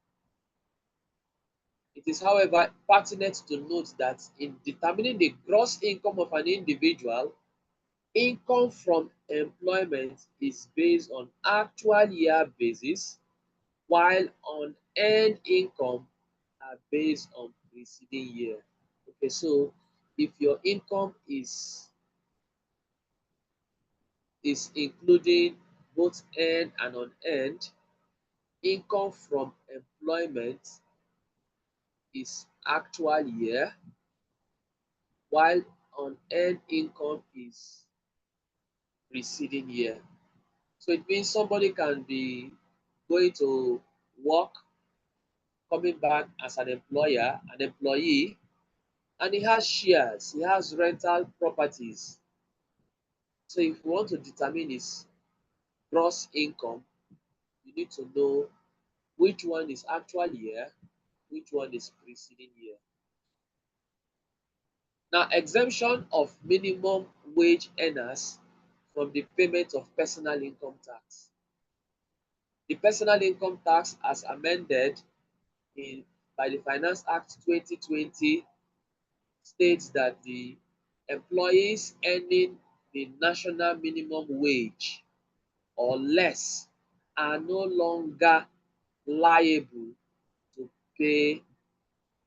It is, however, pertinent to note that in determining the gross income of an individual, income from employment is based on actual year basis, while unearned income are based on preceding year. Okay, so if your income is including both earned and unearned, income from employment is actual year, while unearned income is preceding year. So it means somebody can be going to work, coming back as an employee, and he has shares, he has rental properties. So if you want to determine his gross income, you need to know which one is actual year, which one is preceding year. Now, exemption of minimum wage earners from the payment of personal income tax. The personal income tax, as amended by the Finance Act 2020, states that the employees earning the national minimum wage or less are no longer liable to pay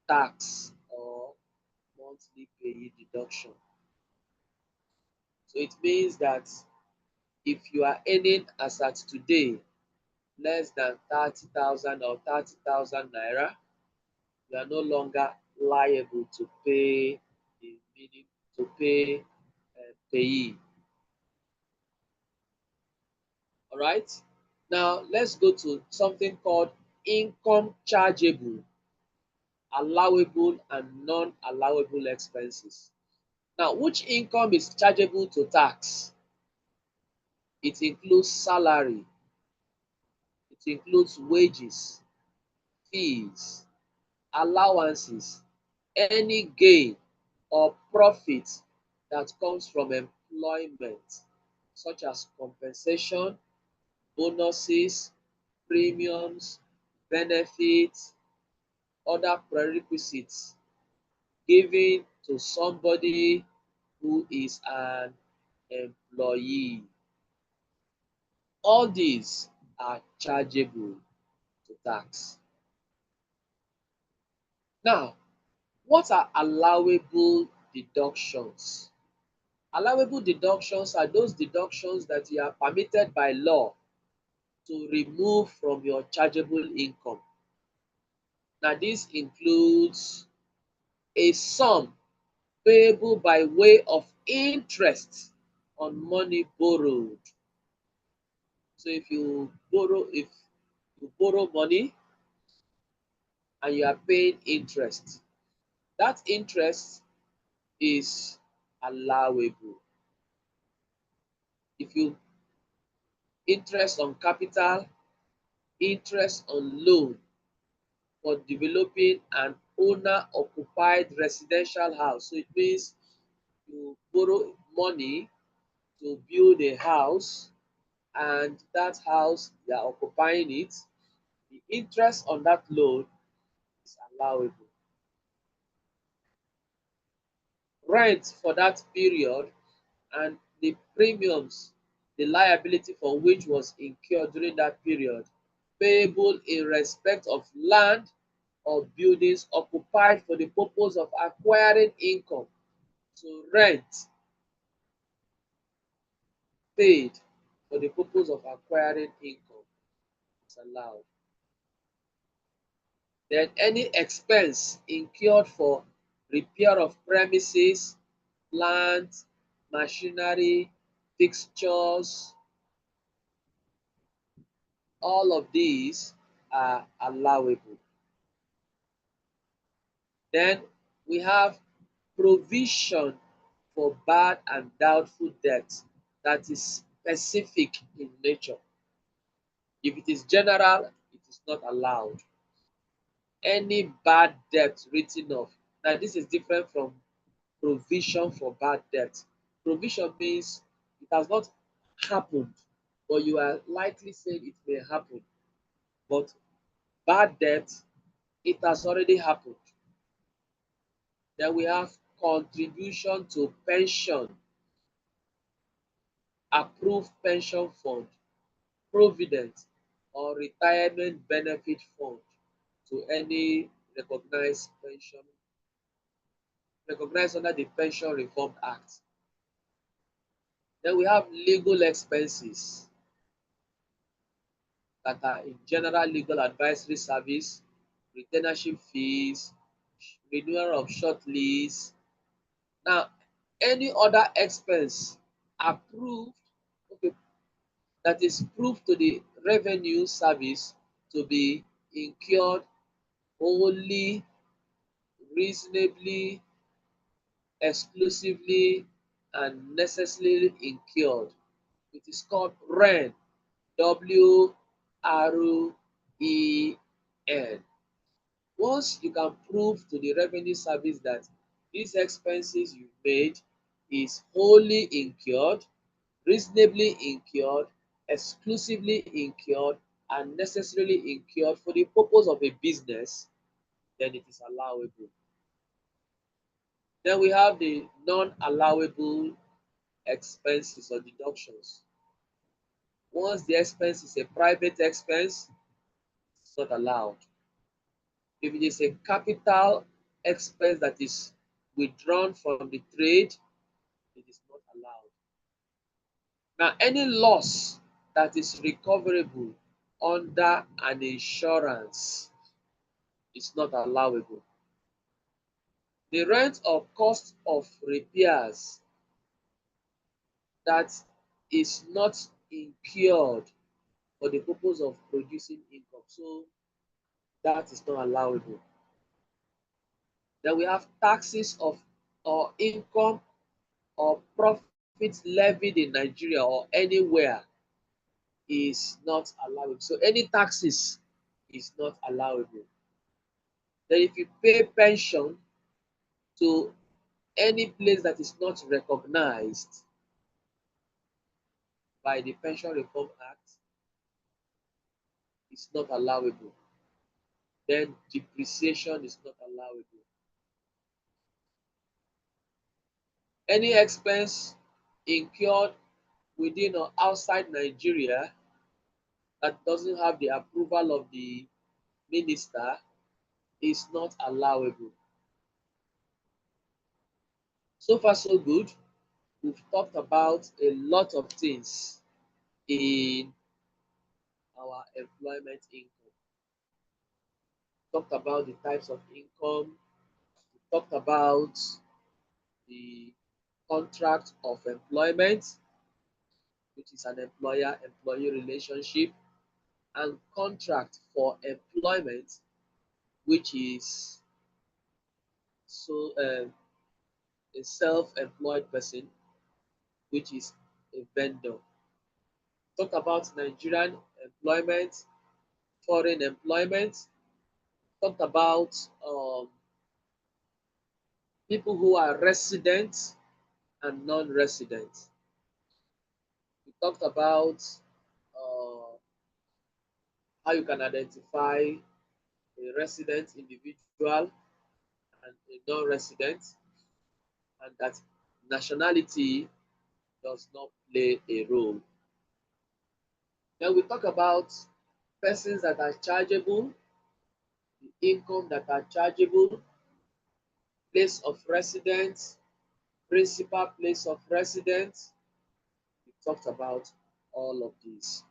tax or monthly payee deduction. So it means that if you are earning as at today less than 30,000 or 30,000 naira, you are no longer liable to pay the minimum to pay payee. All right. Now let's go to something called income chargeable, allowable and non-allowable expenses. Now, which income is chargeable to tax? It includes salary, it includes wages, fees, allowances, any gain or profit that comes from employment, such as compensation, bonuses, premiums, benefits, other prerequisites given to somebody who is an employee. All these are chargeable to tax. Now, what are allowable deductions? Allowable deductions are those deductions that you are permitted by law to remove from your chargeable income. Now, this includes a sum payable by way of interest on money borrowed. So if you borrow money and you are paying interest, that interest is allowable. If you interest on capital, interest on loan for developing an owner occupied residential house. So it means you borrow money to build a house, and that house you are occupying it. The interest on that loan is allowable. Rent for that period and the premiums, the liability for which was incurred during that period, payable in respect of land or buildings occupied for the purpose of acquiring income. So rent paid for the purpose of acquiring income is allowed. Then any expense incurred for repair of premises, plant, machinery, fixtures, all of these are allowable. Then we have provision for bad and doubtful debts that is specific in nature. If it is general, it is not allowed. Any bad debt written off. Now, this is different from provision for bad debt. Provision means it has not happened, but you are likely saying it may happen. But bad debt, it has already happened. Then we have contribution to pension, approved pension fund, provident or retirement benefit fund to any recognized pension, recognized under the Pension Reform Act. Then we have legal expenses that are in general legal advisory service, retainership fees, renewal of short lease. Now, any other expense approved, okay, that is proved to the revenue service to be incurred wholly, reasonably, exclusively, and necessarily incurred. It is called REN, WREN. Once you can prove to the revenue service that these expenses you made is wholly incurred, reasonably incurred, exclusively incurred, and necessarily incurred for the purpose of a business, then it is allowable. Then we have the non-allowable expenses or deductions. Once the expense is a private expense, it's not allowed. If it is a capital expense that is withdrawn from the trade, it is not allowed. Now, any loss that is recoverable under an insurance is not allowable. The rent or cost of repairs that is not incurred for the purpose of producing income, so that is not allowable. Then we have taxes of or income or profits levied in Nigeria or anywhere is not allowable. So any taxes is not allowable. Then if you pay pension to any place that is not recognized by the Pension Reform Act, it's not allowable. Then depreciation is not allowable. Any expense incurred within or outside Nigeria that doesn't have the approval of the minister is not allowable. So far, so good. We've talked about a lot of things in our employment income. Talked about the types of income. We talked about the contract of employment, which is an employer-employee relationship, and contract for employment, which is a self-employed person, which is a vendor. Talk about Nigerian employment, foreign employment. Talk about people who are resident and non-resident. We talked about how you can identify a resident individual and a non-resident, and that nationality does not play a role. Then we talk about persons that are chargeable, the income that are chargeable, place of residence, principal place of residence. We talked about all of these.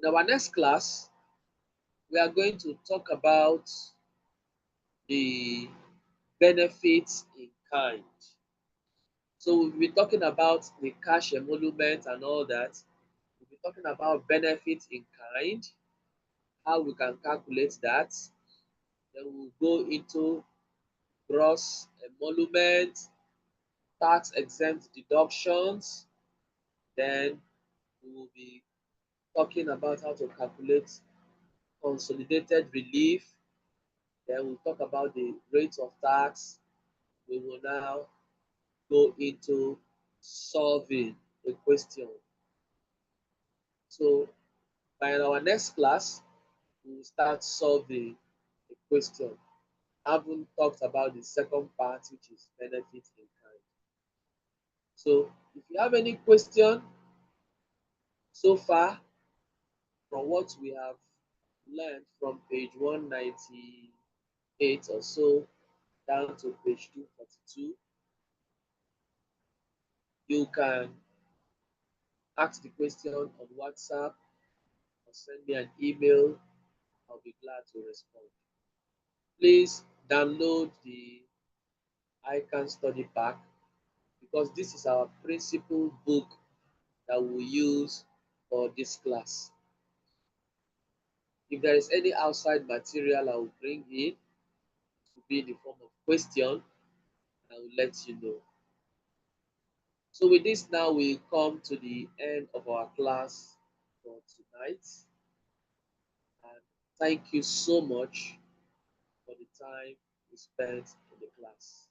In our next class, we are going to talk about the benefits in kind. So we'll be talking about the cash emolument and all that. We'll be talking about benefits in kind, how we can calculate that. Then we'll go into gross emolument, tax exempt deductions. Then we will be talking about how to calculate consolidated relief. Then we'll talk about the rate of tax. We will now go into solving a question. So by our next class, we will start solving a question. I haven't talked about the second part, which is benefit in kind. So if you have any question so far from what we have learned from page 198 or so down to page 242, you can ask the question on WhatsApp or send me an email. I'll be glad to respond. Please download the I Can Study Pack because this is our principal book that we use for this class. If there is any outside material I will bring in, it will be in the form of question, and I will let you know. So with this now we come to the end of our class for tonight. And thank you so much for the time we spent in the class.